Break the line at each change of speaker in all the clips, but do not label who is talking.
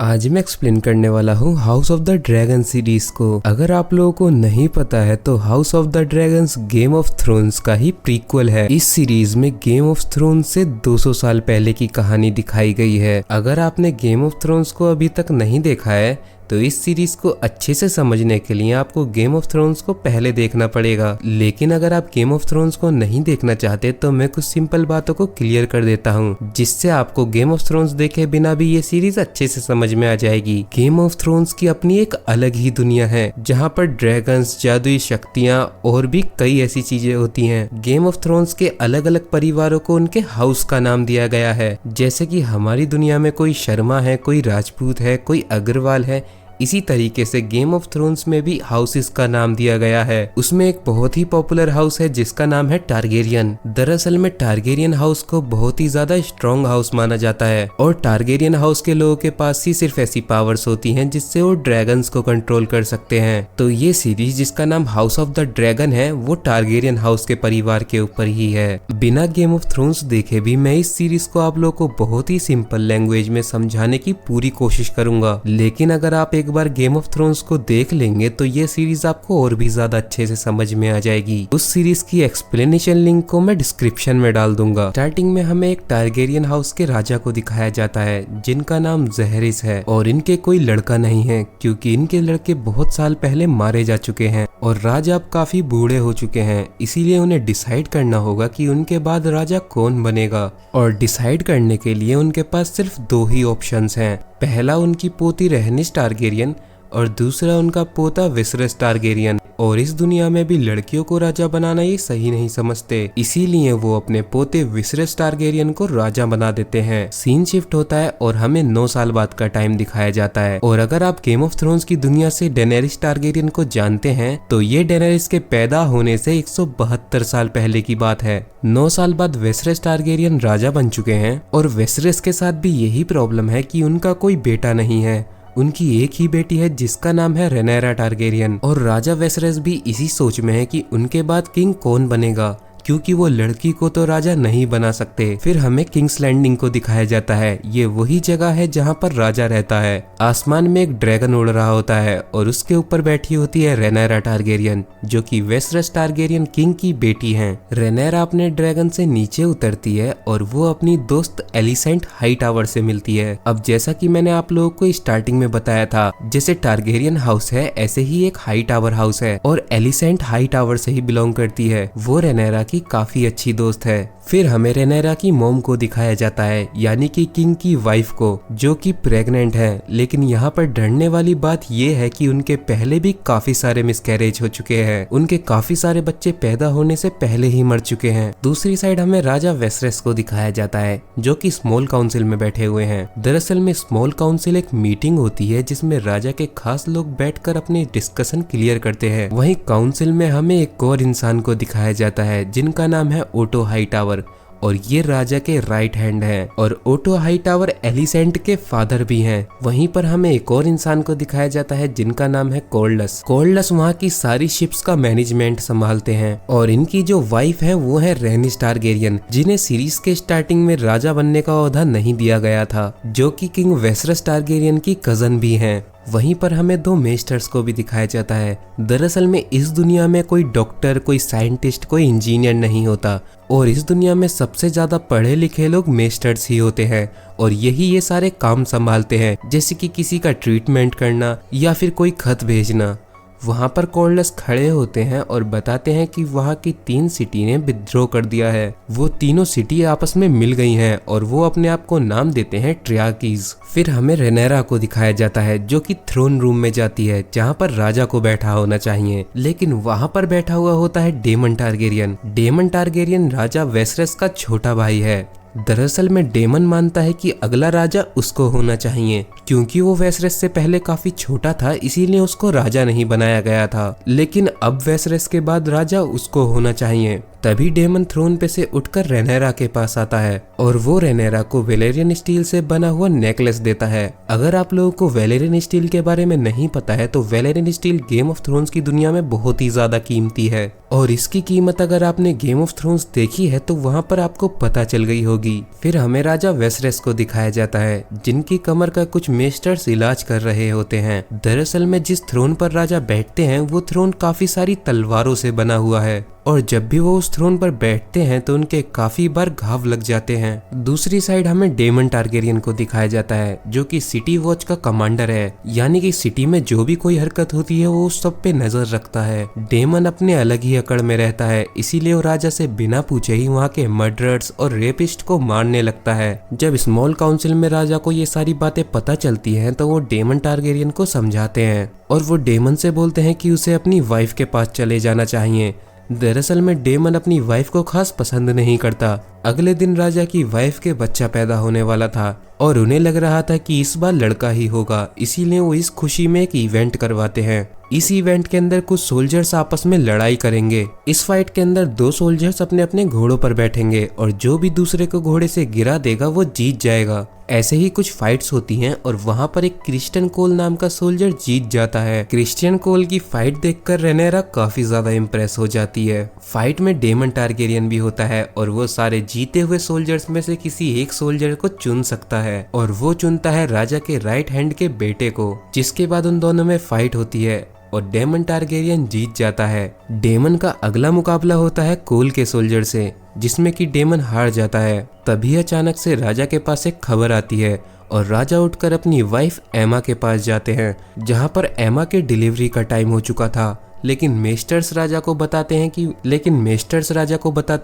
आज मैं एक्सप्लेन करने वाला हूँ house of the dragon series को। अगर आप लोगों को नहीं पता है तो house of the dragons game of thrones का ही प्रीक्वल है। इस सीरीज में गेम ऑफ थ्रोन्स से 200 साल पहले की कहानी दिखाई गई है। अगर आपने गेम ऑफ थ्रोन्स को अभी तक नहीं देखा है तो इस सीरीज को अच्छे से समझने के लिए आपको गेम ऑफ थ्रोन्स को पहले देखना पड़ेगा। लेकिन अगर आप गेम ऑफ थ्रोन्स को नहीं देखना चाहते तो मैं कुछ सिंपल बातों को क्लियर कर देता हूँ, जिससे आपको गेम ऑफ थ्रोन्स देखे बिना भी ये सीरीज अच्छे से समझ में आ जाएगी। गेम ऑफ थ्रोन्स की अपनी एक अलग ही दुनिया है, जहाँ पर ड्रैगन्स, जादुई शक्तियाँ और भी कई ऐसी चीजें होती हैं। गेम ऑफ थ्रोन्स के अलग अलग परिवारों को उनके हाउस का नाम दिया गया है। जैसे कि हमारी दुनिया में कोई शर्मा है, कोई राजपूत है, कोई अग्रवाल है, इसी तरीके से गेम ऑफ थ्रोन्स में भी हाउसेस का नाम दिया गया है। उसमें एक बहुत ही पॉपुलर हाउस है जिसका नाम है टारगेरियन। दरअसल में टारगेरियन हाउस को बहुत ही ज्यादा स्ट्रॉन्ग हाउस माना जाता है और टारगेरियन हाउस के लोगों के पास ही सिर्फ ऐसी पावर्स होती हैं जिससे वो ड्रैगन्स को कंट्रोल कर सकते हैं। तो ये सीरीज जिसका नाम हाउस ऑफ द ड्रैगन है वो टारगेरियन हाउस के परिवार के ऊपर ही है। बिना गेम ऑफ थ्रोन्स देखे भी मैं इस सीरीज को आप लोगों को बहुत ही सिंपल लैंग्वेज में समझाने की पूरी कोशिश करूंगा। लेकिन अगर आप एक बार गेम ऑफ थ्रोन्स को देख लेंगे तो ये सीरीज आपको और भी ज्यादा अच्छे से समझ में आ जाएगी। उस सीरीज की एक्सप्लेनेशन लिंक को मैं डिस्क्रिप्शन में डाल दूंगा। स्टार्टिंग में हमें एक टारगेरियन हाउस के राजा को दिखाया जाता है जिनका नाम जहरिस है और इनके कोई लड़का नहीं है क्योंकि इनके लड़के बहुत साल पहले मारे जा चुके हैं और राजा अब काफी बूढ़े हो चुके हैं। इसीलिए उन्हें डिसाइड करना होगा कि उनके बाद राजा कौन बनेगा और डिसाइड करने के लिए उनके पास सिर्फ दो ही ऑप्शंस हैं। पहला उनकी पोती रहानिस टारगेरियन और दूसरा उनका पोता विसरस टारगेरियन। और इस दुनिया में भी लड़कियों को राजा बनाना ये सही नहीं समझते, इसीलिए वो अपने पोते विसरस टारगेरियन को राजा बना देते हैं। सीन शिफ्ट होता है और हमें 9 साल बाद का टाइम दिखाया जाता है। और अगर आप गेम ऑफ थ्रोन्स की दुनिया से डेनेरिस टारगेरियन को जानते हैं तो ये डेनेरिस के पैदा होने से 172 साल पहले की बात है। 9 साल बाद विसरस टारगेरियन राजा बन चुके हैं और विसरस के साथ भी यही प्रॉब्लम है कि उनका कोई बेटा नहीं है। उनकी एक ही बेटी है जिसका नाम है रेनेरा टारगेरियन और राजा वेसरस भी इसी सोच में है कि उनके बाद किंग कौन बनेगा, क्योंकि वो लड़की को तो राजा नहीं बना सकते। फिर हमें किंग्स लैंडिंग को दिखाया जाता है। ये वही जगह है जहाँ पर राजा रहता है। आसमान में एक ड्रैगन उड़ रहा होता है और उसके ऊपर बैठी होती है रेनेरा टारगेरियन जो कि वेसरस टारगेरियन किंग की बेटी हैं। रेनेरा अपने ड्रैगन से नीचे उतरती है और वो अपनी दोस्त एलिसेंट हाई टावर से मिलती है। अब जैसा कि मैंने आप लोगों को स्टार्टिंग में बताया था, जैसे टारगेरियन हाउस है ऐसे ही एक हाई टावर हाउस है और एलिसेंट हाई टावर से ही बिलोंग करती है। वो रेनेरा की काफी अच्छी दोस्त है। फिर हमें रेनेरा की मॉम को दिखाया जाता है, यानी कि किंग की वाइफ को, जो कि प्रेग्नेंट है। लेकिन यहाँ पर डरने वाली बात ये है कि उनके पहले भी काफी सारे मिसकैरेज हो चुके हैं। उनके काफी सारे बच्चे पैदा होने से पहले ही मर चुके हैं। दूसरी साइड हमें राजा वेसरस को दिखाया जाता है जो कि स्मॉल काउंसिल में बैठे हुए हैं। दरअसल में स्मॉल काउंसिल एक मीटिंग होती है जिसमें राजा के खास लोग बैठकर अपनी डिस्कशन क्लियर करते हैं। वहीं काउंसिल में हमें एक और इंसान को दिखाया जाता है जिनका नाम है ओटो हाई टावर और ये राजा के राइट हैंड हैं और ओटो हाई टावर एलिसेंट के फादर भी हैं। वहीं पर हमें एक और इंसान को दिखाया जाता है जिनका नाम है कोल्डस। कोल्डस वहाँ की सारी शिप्स का मैनेजमेंट संभालते हैं और इनकी जो वाइफ है वो है रहानिस टारगेरियन, जिन्हें सीरीज के स्टार्टिंग में राजा बनने का ओहदा नहीं दिया गया था, जो कि किंग वेसरस टारगेरियन की कजन भी हैं। वहीं पर हमें 2 मेस्टर्स को भी दिखाया जाता है। दरअसल में इस दुनिया में कोई डॉक्टर, कोई साइंटिस्ट, कोई इंजीनियर नहीं होता और इस दुनिया में सबसे ज्यादा पढ़े लिखे लोग मेस्टर्स ही होते हैं और यही ये सारे काम संभालते हैं, जैसे कि किसी का ट्रीटमेंट करना या फिर कोई खत भेजना। वहाँ पर कोल्डस खड़े होते हैं और बताते हैं कि वहाँ की 3 सिटी ने विद्रोह कर दिया है। वो तीनों सिटी आपस में मिल गई हैं और वो अपने आप को नाम देते हैं ट्रियाकीज। फिर हमें रेनेरा को दिखाया जाता है जो कि थ्रोन रूम में जाती है जहाँ पर राजा को बैठा होना चाहिए, लेकिन वहाँ पर बैठा हुआ होता है डेमन टारगेरियन। डेमन टारगेरियन राजा वेसरस का छोटा भाई है। दरअसल में डेमन मानता है कि अगला राजा उसको होना चाहिए, क्योंकि वो वेसरस से पहले काफी छोटा था, इसीलिए उसको राजा नहीं बनाया गया था। लेकिन अब वेसरस के बाद राजा उसको होना चाहिए। तभी डेमन थ्रोन पे से उठकर रेनेरा के पास आता है और वो रेनेरा को वेलेरियन स्टील से बना हुआ नेकलेस देता है। अगर आप लोगों को वेलेरियन स्टील के बारे में नहीं पता है तो Valerian steel game of thrones की दुनिया में बहुत ही ज्यादा कीमती है और इसकी कीमत अगर आपने गेम ऑफ थ्रोन्स देखी है तो वहाँ पर आपको पता चल गई होगी होगी। फिर हमें राजा वेसरेस को दिखाया जाता है जिनकी कमर का कुछ मेस्टर्स इलाज कर रहे होते हैं। दरअसल में जिस थ्रोन पर राजा बैठते हैं वो थ्रोन काफी सारी तलवारों से बना हुआ है और जब भी वो उस थ्रोन पर बैठते हैं तो उनके काफी बार घाव लग जाते हैं। दूसरी साइड हमें डेमन टारगेरियन को दिखाया जाता है जो कि सिटी वॉच का कमांडर है, यानी कि सिटी में जो भी कोई हरकत होती है वो उस सब पे नजर रखता है। डेमन अपने अलग ही अकड़ में रहता है, इसीलिए वो राजा से बिना पूछे ही वहाँ के मर्डरर्स और रेपिस्ट को मारने लगता है। जब स्मॉल काउंसिल में राजा को ये सारी बातें पता चलती हैं तो वो डेमन टारगेरियन को समझाते हैं और वो डेमन से बोलते हैं कि उसे अपनी वाइफ के पास चले जाना चाहिए। दरअसल में डेमन अपनी वाइफ को खास पसंद नहीं करता। अगले दिन राजा की वाइफ के बच्चा पैदा होने वाला था और उन्हें लग रहा था कि इस बार लड़का ही होगा, इसीलिए वो इस खुशी में एक इवेंट करवाते हैं। इस इवेंट के अंदर कुछ सोल्जर्स आपस में लड़ाई करेंगे। इस फाइट के अंदर 2 सोल्जर्स अपने अपने घोड़ों पर बैठेंगे और जो भी दूसरे को घोड़े से गिरा देगा वो जीत जाएगा। ऐसे ही कुछ फाइट्स होती हैं और वहां पर एक क्रिस्टियन कोल नाम का सोल्जर जीत जाता है। क्रिस्टियन कोल की फाइट देखकर रेनेरा काफी ज्यादा इम्प्रेस हो जाती है। फाइट में डेमन टारगेरियन भी होता है और वो सारे जीते हुए सोल्जर्स में से किसी एक सोल्जर को चुन सकता है और वो चुनता है राजा के राइट हैंड के बेटे को, जिसके बाद उन दोनों में फाइट होती है और डेमन टारगेरियन जीत जाता है। डेमन का अगला मुकाबला होता है कोल के सोल्जर से, जिसमें कि डेमन हार जाता है। तभी अचानक से राजा के पास एक खबर आती है और राजा उठकर अपनी वाइफ एमा के पास जाते हैं, जहां पर एमा के डिलीवरी का टाइम हो चुका था। लेकिन मेस्टर्स राजा को बताते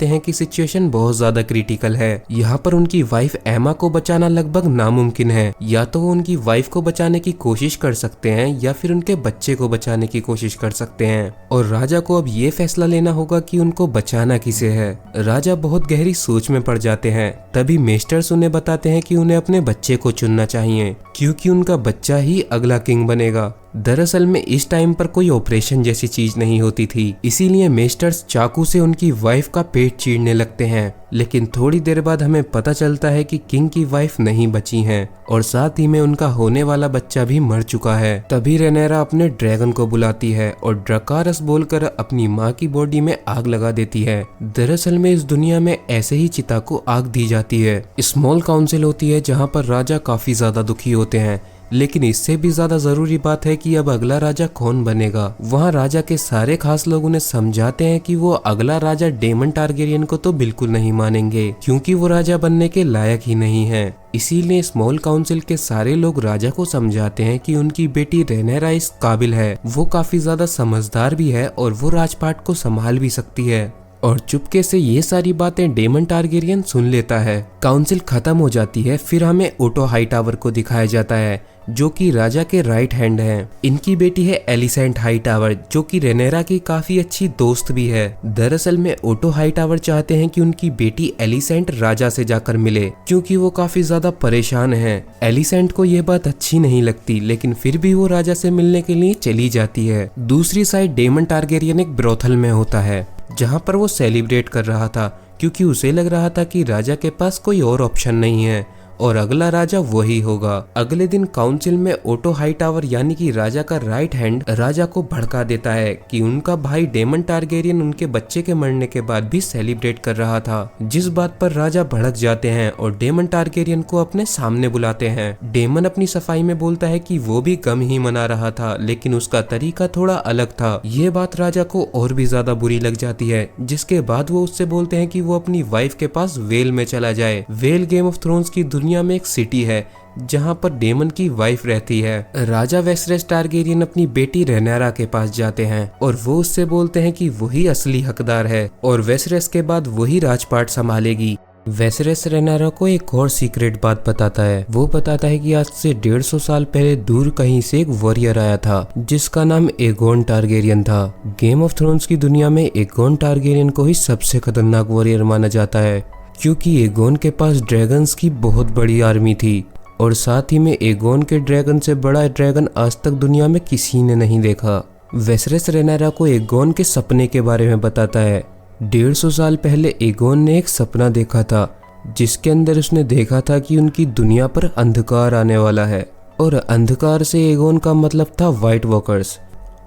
हैं कि सिचुएशन बहुत ज्यादा क्रिटिकल है। यहाँ पर उनकी वाइफ एमा को बचाना लगभग नामुमकिन है। या तो वो उनकी वाइफ को बचाने की कोशिश कर सकते हैं या फिर उनके बच्चे को बचाने की कोशिश कर सकते हैं और राजा को अब ये फैसला लेना होगा कि उनको बचाना किसे है। राजा बहुत गहरी सोच में पड़ जाते हैं। तभी मेस्टर्स उन्हें बताते हैं कि उन्हें अपने बच्चे को चुनना चाहिए क्योंकि उनका बच्चा ही अगला किंग बनेगा। दरअसल में इस टाइम पर कोई ऑपरेशन जैसी चीज नहीं होती थी, इसीलिए मेस्टर्स चाकू से उनकी वाइफ का पेट चीरने लगते हैं। लेकिन थोड़ी देर बाद हमें पता चलता है कि किंग की वाइफ नहीं बची हैं और साथ ही में उनका होने वाला बच्चा भी मर चुका है। तभी रेनेरा अपने ड्रैगन को बुलाती है और ड्रकारस बोलकर अपनी माँ की बॉडी में आग लगा देती है। दरअसल में इस दुनिया में ऐसे ही चिता को आग दी जाती है। स्मॉल काउंसिल होती है जहाँ पर राजा काफी ज्यादा दुखी होते हैं, लेकिन इससे भी ज्यादा जरूरी बात है कि अब अगला राजा कौन बनेगा। वहाँ राजा के सारे खास लोग उन्हें समझाते हैं कि वो अगला राजा डेमन टारगेरियन को तो बिल्कुल नहीं मानेंगे क्योंकि वो राजा बनने के लायक ही नहीं है। इसीलिए स्मॉल काउंसिल के सारे लोग राजा को समझाते हैं कि उनकी बेटी रेनेरा इस काबिल है, वो काफी ज्यादा समझदार भी है और वो राजपाट को संभाल भी सकती है। और चुपके से ये सारी बातें डेमन टारगेरियन सुन लेता है। काउंसिल खत्म हो जाती है। फिर हमें ओटो हाईटावर को दिखाया जाता है जो कि राजा के राइट हैंड हैं। इनकी बेटी है एलिसेंट हाईटावर जो कि रेनेरा की काफी अच्छी दोस्त भी है। दरअसल में ओटो हाईटावर चाहते हैं कि उनकी बेटी एलिसेंट राजा से जाकर मिले क्योंकि वो काफी ज्यादा परेशान है। एलिसेंट को ये बात अच्छी नहीं लगती, लेकिन फिर भी वो राजा से मिलने के लिए चली जाती है। दूसरी साइड डेमन टारगेरियन एक ब्रोथल में होता है जहाँ पर वो सेलिब्रेट कर रहा था क्योंकि उसे लग रहा था कि राजा के पास कोई और ऑप्शन नहीं है और अगला राजा वही होगा। अगले दिन काउंसिल में ओटो हाईटावर यानी कि राजा का राइट हैंड राजा को भड़का देता है कि उनका भाई डेमन टारगेरियन उनके बच्चे के मरने के बाद भी सेलिब्रेट कर रहा था, जिस बात पर राजा भड़क जाते हैं और डेमन टारगेरियन को अपने सामने बुलाते हैं। डेमन अपनी सफाई में बोलता है कि वो भी गम ही मना रहा था, लेकिन उसका तरीका थोड़ा अलग था। ये बात राजा को और भी ज्यादा बुरी लग जाती है, जिसके बाद वो उससे बोलते हैं कि वो अपनी वाइफ के पास वेल में चला जाए। वेल गेम ऑफ थ्रोन्स की दुनिया में एक सिटी है जहां पर डेमन की वाइफ रहती है। राजा वेसरेस टारगेरियन अपनी बेटी रेनेरा के पास जाते हैं और वो उससे बोलते हैं कि वही असली हकदार है और वेसरेस के बाद वही राजपाट संभालेगी। वेसरेस रेनेरा को एक और सीक्रेट बात बताता है। वो बताता है कि आज से 150 साल पहले दूर कहीं से एक वॉरियर आया था जिसका नाम एगोन टारगेरियन था। गेम ऑफ थ्रोन्स की दुनिया में एगोन टारगेरियन को ही सबसे खतरनाक वॉरियर माना जाता है क्योंकि एगोन के पास ड्रैगन्स की बहुत बड़ी आर्मी थी और साथ ही में एगोन के ड्रैगन से बड़ा ड्रैगन आज तक दुनिया में किसी ने नहीं देखा। वेसरेस रेनेरा को एगोन के सपने के बारे में बताता है। 150 साल पहले एगोन ने एक सपना देखा था जिसके अंदर उसने देखा था कि उनकी दुनिया पर अंधकार आने वाला है और अंधकार से एगोन का मतलब था व्हाइट वॉकर्स।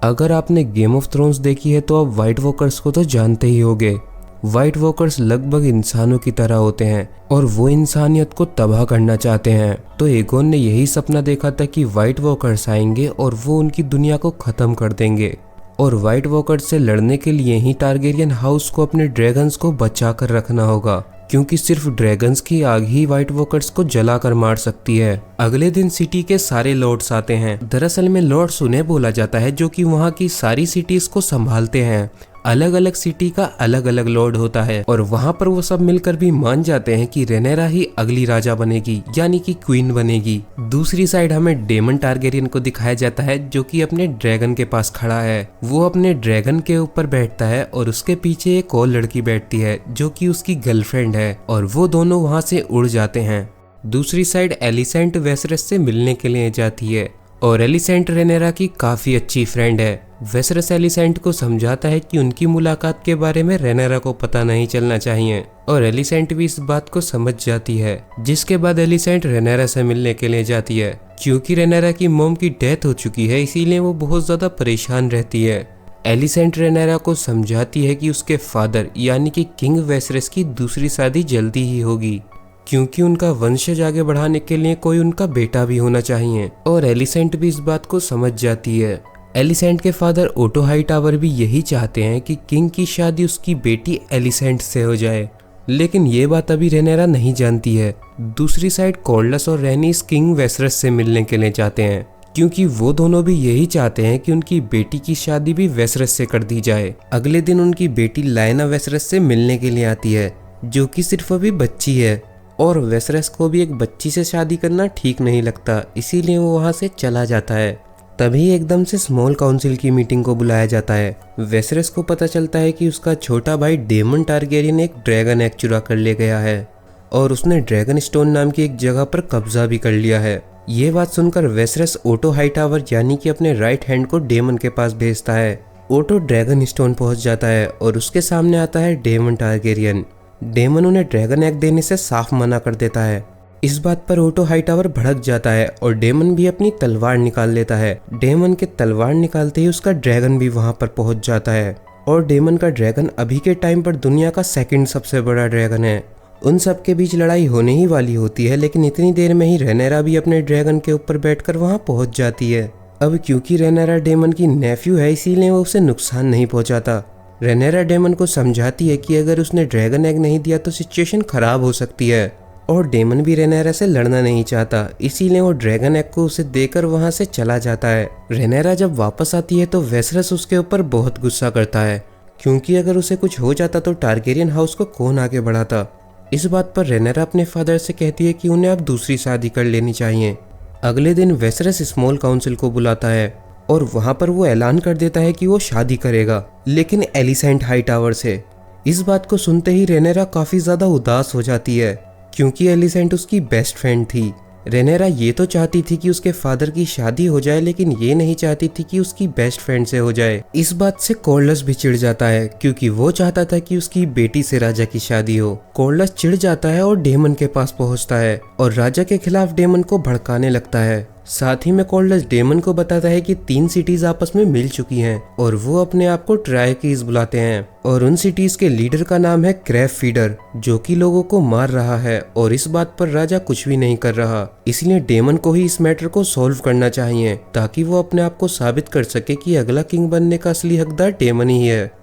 अगर आपने गेम ऑफ थ्रोन्स देखी है तो आप व्हाइट वॉकर्स को तो जानते ही होंगे। व्हाइट वॉकर्स लगभग इंसानों की तरह होते हैं और वो इंसानियत को तबाह करना चाहते हैं। तो एगोन ने यही सपना देखा था कि व्हाइट वॉकर्स आएंगे और वो उनकी दुनिया को खत्म कर देंगे। और व्हाइट वॉकर्स से लड़ने के लिए ही टारगेरियन हाउस को अपने ड्रैगन्स को बचा कर रखना होगा, क्योंकि सिर्फ ड्रैगन्स की आग ही व्हाइट वॉकर्स को जलाकर मार सकती है। अगले दिन सिटी के सारे लॉर्ड्स आते हैं। दरअसल में लॉर्ड्स उन्हें बोला जाता है जो कि वहाँ की सारी सिटीज को संभालते हैं। अलग अलग सिटी का अलग अलग लॉर्ड होता है और वहाँ पर वो सब मिलकर भी मान जाते हैं कि रेनेरा ही अगली राजा बनेगी, यानी कि क्वीन बनेगी। दूसरी साइड हमें डेमन टारगेरियन को दिखाया जाता है जो कि अपने ड्रैगन के पास खड़ा है। वो अपने ड्रैगन के ऊपर बैठता है और उसके पीछे एक और लड़की बैठती है जो कि उसकी गर्लफ्रेंड है और वो दोनों वहाँ से उड़ जाते हैं। दूसरी साइड एलिसेंट वेसरस से मिलने के लिए जाती है और एलिसेंट रेनेरा की काफी अच्छी फ्रेंड है। वेसरस एलिसेंट को समझाता है कि उनकी मुलाकात के बारे में रेनेरा को पता नहीं चलना चाहिए और एलिसेंट भी इस बात को समझ जाती है। जिसके बाद एलिसेंट रेनेरा से मिलने के लिए जाती है। क्योंकि रेनेरा की मॉम की डेथ हो चुकी है इसीलिए वो बहुत ज्यादा परेशान रहती है। एलिसेंट रेनेरा को समझाती है कि उसके फादर यानी कि किंग वेसरस की दूसरी शादी जल्दी ही होगी, क्योंकि उनका वंशज आगे बढ़ाने के लिए कोई उनका बेटा भी होना चाहिए। और एलिसेंट भी इस बात को समझ जाती है। एलिसेंट के फादर ओटो हाईटावर भी यही चाहते हैं कि किंग की शादी उसकी बेटी एलिसेंट से हो जाए, लेकिन ये बात अभी रेनेरा नहीं जानती है। दूसरी साइड कॉर्डस और रेनिस किंग वेसरस से मिलने के लिए चाहते हैं, क्योंकि वो दोनों भी यही चाहते हैं कि उनकी बेटी की शादी भी वेसरस से कर दी जाए। अगले दिन उनकी बेटी लायना वेसरस से मिलने के लिए आती है, जो कि सिर्फ अभी बच्ची है और वेसरस को भी एक बच्ची से शादी करना ठीक नहीं लगता, इसीलिए वो वहाँ से चला जाता है। तभी एकदम से स्मॉल काउंसिल की मीटिंग को बुलाया जाता है। वेसरस को पता चलता है कि उसका छोटा भाई डेमन टारगेरियन एक ड्रैगन एग चुरा कर ले गया है और उसने ड्रैगन स्टोन नाम की एक जगह पर कब्जा भी कर लिया है। ये बात सुनकर वेसरस ओटो हाईटावर यानी कि अपने राइट हैंड को डेमन के पास भेजता है। ओटो ड्रैगन स्टोन पहुंच जाता है और उसके सामने आता है डेमन टारगेरियन। डेमन उन्हें ड्रैगन एग देने से साफ मना कर देता है। इस बात पर ओटो हाईटावर भड़क जाता है और डेमन भी अपनी तलवार निकाल लेता है। डेमन के तलवार निकालते ही उसका ड्रैगन भी वहां पर पहुंच जाता है और डेमन का ड्रैगन अभी के टाइम पर दुनिया का सेकंड सबसे बड़ा ड्रैगन है। उन सब के बीच लड़ाई होने ही वाली होती है, लेकिन इतनी देर में ही रेनेरा भी अपने ड्रैगन के ऊपर बैठकर वहां पहुंच जाती है। अब क्योंकि रेनेरा डेमन की नेफ्यू है इसीलिए वो उसे नुकसान नहीं पहुंचाता। रेनेरा डेमन को समझाती है कि अगर उसने ड्रैगन एग नहीं दिया तो सिचुएशन खराब हो सकती है और डेमन भी रेनेरा से लड़ना नहीं चाहता, इसीलिए वो ड्रैगन एग को उसे देकर वहां से चला जाता है। रेनेरा जब वापस आती है तो वेसरस उसके ऊपर बहुत गुस्सा करता है, क्योंकि अगर उसे कुछ हो जाता तो टारगेरियन हाउस को कौन आगे बढ़ाता। इस बात पर रेनेरा अपने फादर से कहती है कि उन्हें अब दूसरी शादी कर लेनी चाहिए। अगले दिन वेसरस स्मॉल काउंसिल को बुलाता है और वहां पर वो ऐलान कर देता है कि वो शादी करेगा, लेकिन एलिसेंट हाईटावर से। इस बात को सुनते ही रेनेरा काफी ज्यादा उदास हो जाती है, क्योंकि एलिसेंट उसकी बेस्ट फ्रेंड थी। रेनेरा ये तो चाहती थी कि उसके फादर की शादी हो जाए, लेकिन ये नहीं चाहती थी कि उसकी बेस्ट फ्रेंड से हो जाए। इस बात से कॉर्डस भी चिढ़ जाता है, क्योंकि वो चाहता था कि उसकी बेटी से राजा की शादी हो। कॉर्डस चिढ़ जाता है और डेमन के पास पहुंचता है और राजा के खिलाफ डेमन को भड़काने लगता है। साथ ही में कॉर्डस डेमन को बताता है कि 3 सिटीज आपस में मिल चुकी हैं और वो अपने आप को ट्राइकीज बुलाते हैं और उन सिटीज के लीडर का नाम है क्रैब फीडर, जो कि लोगों को मार रहा है और इस बात पर राजा कुछ भी नहीं कर रहा। इसलिए डेमन को ही इस मैटर को सॉल्व करना चाहिए ताकि वो अपने आप को साबित कर सके कि अगला किंग बनने का असली हकदार डेमन ही है।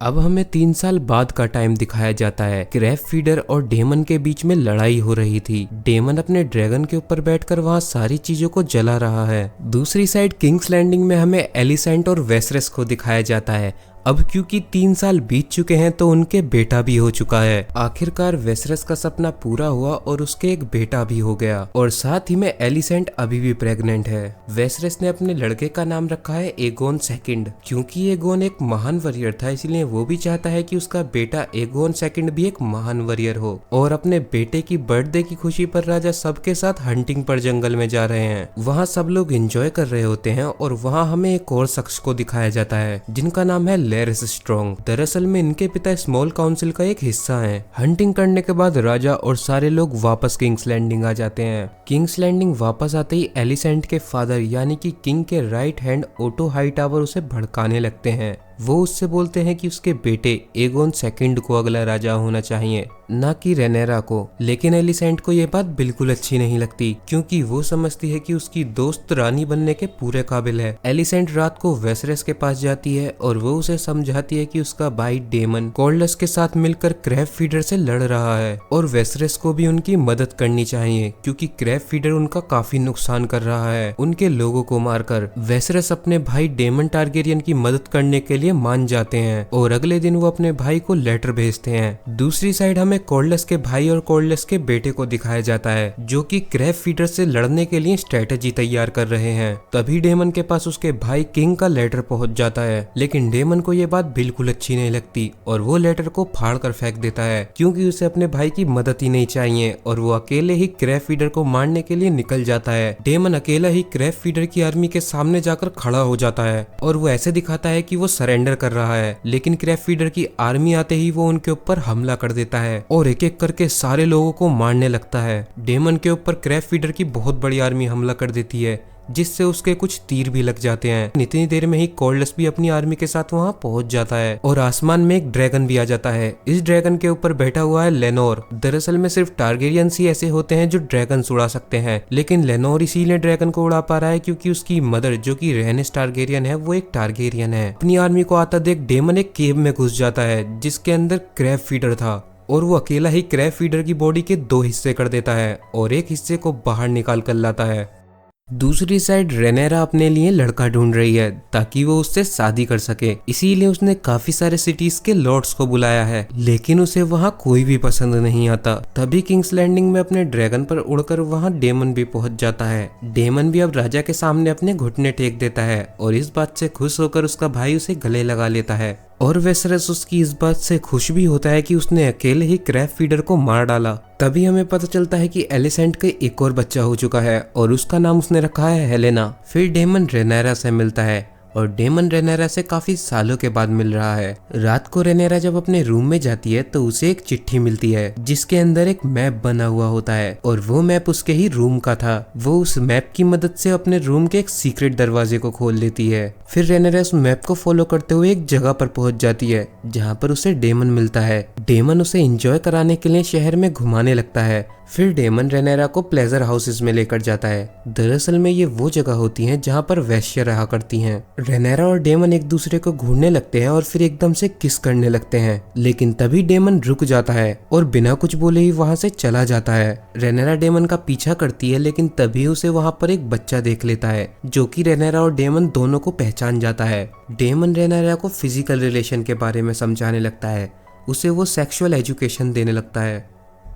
अब हमें 3 साल बाद का टाइम दिखाया जाता है। क्रैब फीडर और डेमन के बीच में लड़ाई हो रही थी। डेमन अपने ड्रैगन के ऊपर बैठकर वहां सारी चीजों को जला रहा है। दूसरी साइड किंग्स लैंडिंग में हमें एलिसेंट और वेसरस को दिखाया जाता है। अब क्योंकि 3 साल बीत चुके हैं तो उनके बेटा भी हो चुका है। आखिरकार वेसरस का सपना पूरा हुआ और उसके एक बेटा भी हो गया और साथ ही में एलिसेंट अभी भी प्रेग्नेंट है। वेसरस ने अपने लड़के का नाम रखा है एगोन सेकंड, क्योंकि एगोन एक महान वॉरियर था, इसलिए वो भी चाहता है कि उसका बेटा एगोन सेकंड भी एक महान वॉरियर हो। और अपने बेटे की बर्थडे की खुशी पर राजा सबके साथ हंटिंग पर जंगल में जा रहे हैं। वहाँ सब लोग एंजॉय कर रहे होते हैं और वहाँ हमें एक और शख्स को दिखाया जाता है जिनका नाम है लेरिस स्ट्रॉन्ग। दरअसल में इनके पिता स्मॉल काउंसिल का एक हिस्सा हैं। हंटिंग करने के बाद राजा और सारे लोग वापस किंग्स लैंडिंग आ जाते हैं। किंग्स लैंडिंग वापस आते ही एलिसेंट के फादर यानी कि किंग के राइट हैंड ओटो हाईटावर उसे भड़काने लगते हैं। वो उससे बोलते हैं कि उसके बेटे एगोन सेकंड को अगला राजा होना चाहिए, ना कि रेनेरा को। लेकिन एलिसेंट को ये बात बिल्कुल अच्छी नहीं लगती, क्योंकि वो समझती है कि उसकी दोस्त रानी बनने के पूरे काबिल है। एलिसेंट रात को वेसरेस के पास जाती है और वो उसे समझाती है कि उसका भाई डेमन कोल्डस के साथ मिलकर क्रैब फीडर से लड़ रहा है और वेसरेस को भी उनकी मदद करनी चाहिए, क्योंकि क्रैब फीडर उनका काफी नुकसान कर रहा है उनके लोगों को मारकर। वेसरेस अपने भाई डेमन टारगेरियन की मदद करने के लिए मान जाते हैं और अगले दिन वो अपने भाई को लेटर भेजते हैं। दूसरी साइड हमें कोल्डस के भाई और कोल्डस के बेटे को दिखाया जाता है, जो कि क्रैब फीडर से लड़ने के लिए स्ट्रेटेजी तैयार कर रहे हैं। तभी डेमन के पास उसके भाई किंग का लेटर पहुंच जाता है, लेकिन डेमन को ये बात बिल्कुल अच्छी नहीं लगती और वो लेटर को फाड़ कर फेंक देता है, क्योंकि उसे अपने भाई की मदद ही नहीं चाहिए और वो अकेले ही क्रैब फीडर को मारने के लिए निकल जाता है। डेमन अकेला ही क्रैब फीडर की आर्मी के सामने जाकर खड़ा हो जाता है और वो ऐसे दिखाता है कि वो सरेंडर कर रहा है, लेकिन क्रैब फीडर की आर्मी आते ही वो उनके ऊपर हमला कर देता है और एक एक करके सारे लोगों को मारने लगता है। डेमन के ऊपर क्रैब फीडर की बहुत बड़ी आर्मी हमला कर देती है, जिससे उसके कुछ तीर भी लग जाते हैं। इतनी देर में ही कोल्डस भी अपनी आर्मी के साथ वहां पहुंच जाता है और आसमान में एक ड्रैगन भी आ जाता है। इस ड्रैगन के ऊपर बैठा हुआ है लेनोर। दरअसल में सिर्फ टारगेरियंस ही ऐसे होते हैं जो ड्रैगन उड़ा सकते हैं, लेकिन लेनोर इसीलिए ड्रैगन को उड़ा पा रहा है क्योंकि उसकी मदर जो कि रेनिस टारगेरियन है वो एक टारगेरियन है। अपनी आर्मी को आता देख डेमन एक केव में घुस जाता है जिसके अंदर क्रैब फीडर था और वो अकेला ही क्रैब फीडर की बॉडी के 2 हिस्से कर देता है और एक हिस्से को बाहर निकाल कर लाता है। दूसरी साइड रेनेरा अपने लिए लड़का ढूंढ रही है ताकि वो उससे शादी कर सके, इसीलिए उसने काफी सारे सिटीज के लॉर्ड्स को बुलाया है, लेकिन उसे वहां कोई भी पसंद नहीं आता। तभी किंग्स लैंडिंग में अपने ड्रैगन पर उड़कर वहां डेमन भी पहुंच जाता है। डेमन भी अब राजा के सामने अपने घुटने टेक देता है और इस बात से खुश होकर उसका भाई उसे गले लगा लेता है और वेसरस उसकी इस बात से खुश भी होता है कि उसने अकेले ही क्रैब फीडर को मार डाला। तभी हमें पता चलता है कि एलिसेंट का एक और बच्चा हो चुका है और उसका नाम उसने रखा है हेलेना। फिर डेमन रेनेरा से मिलता है और डेमन रेनेरा से काफी सालों के बाद मिल रहा है। रात को रेनेरा जब अपने रूम में जाती है तो उसे एक चिट्ठी मिलती है जिसके अंदर एक मैप बना हुआ होता है और वो मैप उसके ही रूम का था। वो उस मैप की मदद से अपने रूम के एक सीक्रेट दरवाजे को खोल लेती है। फिर रेनेरा उस मैप को फॉलो करते हुए एक जगह पर पहुंच जाती है जहाँ पर उसे डेमन मिलता है। डेमन उसे एंजॉय कराने के लिए शहर में घुमाने लगता है। फिर डेमन रेनेरा को प्लेजर हाउसेस में लेकर जाता है। दरअसल में ये वो जगह होती हैं जहाँ पर वैश्य रहा करती हैं। रेनेरा और डेमन एक दूसरे को घूरने लगते हैं और फिर एकदम से किस करने लगते हैं, लेकिन तभी डेमन रुक जाता है और बिना कुछ बोले ही वहाँ से चला जाता है। रेनेरा डेमन का पीछा करती है, लेकिन तभी उसे वहाँ पर एक बच्चा देख लेता है जो कि रेनेरा और डेमन दोनों को पहचान जाता है। डेमन रेनेरा को फिजिकल रिलेशन के बारे में समझाने लगता है, उसे वो सेक्सुअल एजुकेशन देने लगता है।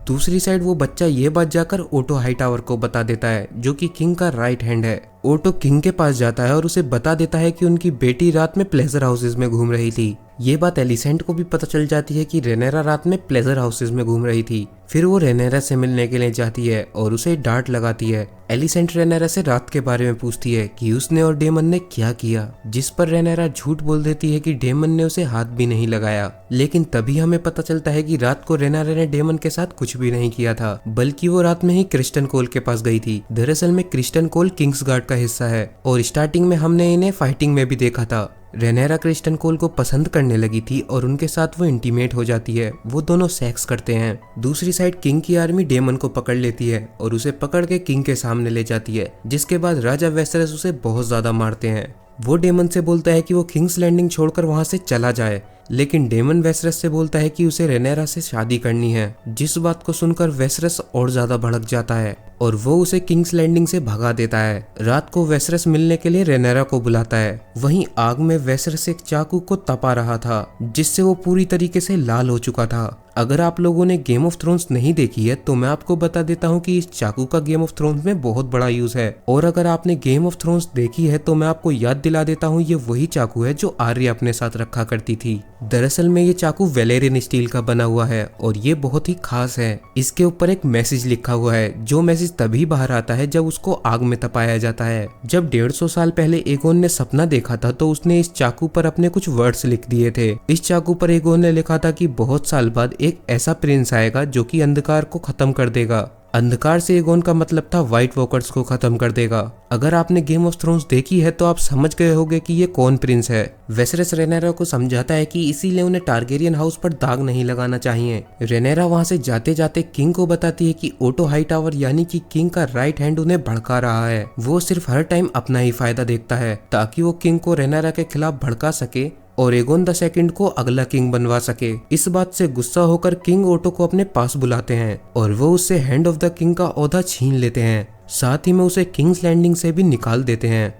दूसरी साइड वो बच्चा ये बात जाकर ओटो हाईटावर को बता देता है जो कि किंग का राइट हैंड है। ओटो किंग के पास जाता है और उसे बता देता है कि उनकी बेटी रात में प्लेजर हाउसेस में घूम रही थी। ये बात एलिसेंट को भी पता चल जाती है कि रेनेरा रात में प्लेजर हाउसेस में घूम रही थी। फिर वो रेनेरा से मिलने के लिए जाती है और उसे डांट लगाती है। एलिसेंट रेनेरा से रात के बारे में पूछती है कि उसने और डेमन ने क्या किया, जिस पर रेनेरा झूठ बोल देती है कि डेमन ने उसे हाथ भी नहीं लगाया। लेकिन तभी हमें पता चलता है कि रात को रेनेरा ने डेमन के साथ कुछ भी नहीं किया था, बल्कि वो रात में ही क्रिस्टन कोल के पास गई थी। दरअसल में क्रिस्टन कोल किंग्स गार्ड का हिस्सा है और स्टार्टिंग में हमने इन्हें फाइटिंग में भी देखा था। रेनेरा क्रिस्टन कोल को पसंद करने लगी थी और उनके साथ वो इंटीमेट हो जाती है। वो दोनों सेक्स करते हैं। दूसरी साइड किंग की आर्मी डेमन को पकड़ लेती है और उसे पकड़ के किंग के सामने ले जाती है, जिसके बाद राजा वेसरस उसे बहुत ज्यादा मारते हैं। वो डेमन से बोलता है कि वो किंग्स लैंडिंग छोड़कर वहां से चला जाए, लेकिन डेमन वेसरस से बोलता है कि उसे रेनेरा से शादी करनी है, जिस बात को सुनकर वेसरस और ज्यादा भड़क जाता है और वो उसे किंग्स लैंडिंग से भगा देता है। रात को वेसरस मिलने के लिए रेनेरा को बुलाता है। वहीं आग में वेसरस एक चाकू को तपा रहा था, जिससे वो पूरी तरीके से लाल हो चुका था। अगर आप लोगों ने गेम ऑफ थ्रोन्स नहीं देखी है तो मैं आपको बता देता हूँ कि इस चाकू का गेम ऑफ थ्रोन्स में बहुत बड़ा यूज है, और अगर आपने गेम ऑफ थ्रोन्स देखी है तो मैं आपको याद दिला देता हूँ ये वही चाकू है जो आर्या अपने साथ रखा करती थी। दरअसल में ये चाकू वेलेरियन स्टील का बना हुआ है और ये बहुत ही खास है। इसके ऊपर एक मैसेज लिखा हुआ है, जो मैसेज तभी बाहर आता है जब उसको आग में तपाया जाता है। जब 150 साल पहले एगोन ने सपना देखा था तो उसने इस चाकू पर अपने कुछ वर्ड्स लिख दिए थे। इस चाकू पर एगोन ने लिखा था कि बहुत साल बाद एक ऐसा प्रिंस आएगा जो कि अंधकार को खत्म कर देगा। अंधकार से एगोन का मतलब था व्हाइट वॉकर्स को खत्म कर देगा। अगर आपने गेम ऑफ थ्रोन्स देखी है तो आप समझ गए होंगे कि ये कौन प्रिंस है। वेसेरस रेनेरा को समझाता है कि इसीलिए उन्हें टारगेरियन हाउस पर दाग नहीं लगाना चाहिए। रेनेरा वहां से जाते जाते किंग को बताती है कि ओटो हाईटावर यानी कि किंग का राइट हैंड उन्हें भड़का रहा है। वो सिर्फ हर टाइम अपना ही फायदा देखता है ताकि वो किंग को रेनेरा के खिलाफ भड़का सके और एगोन द सेकंड को अगला किंग बनवा सके। इस बात से गुस्सा होकर किंग ओटो को अपने पास बुलाते हैं और वो उससे हैंड ऑफ द किंग का ओहदा छीन लेते हैं। साथ ही में उसे किंग्स लैंडिंग से भी निकाल देते हैं।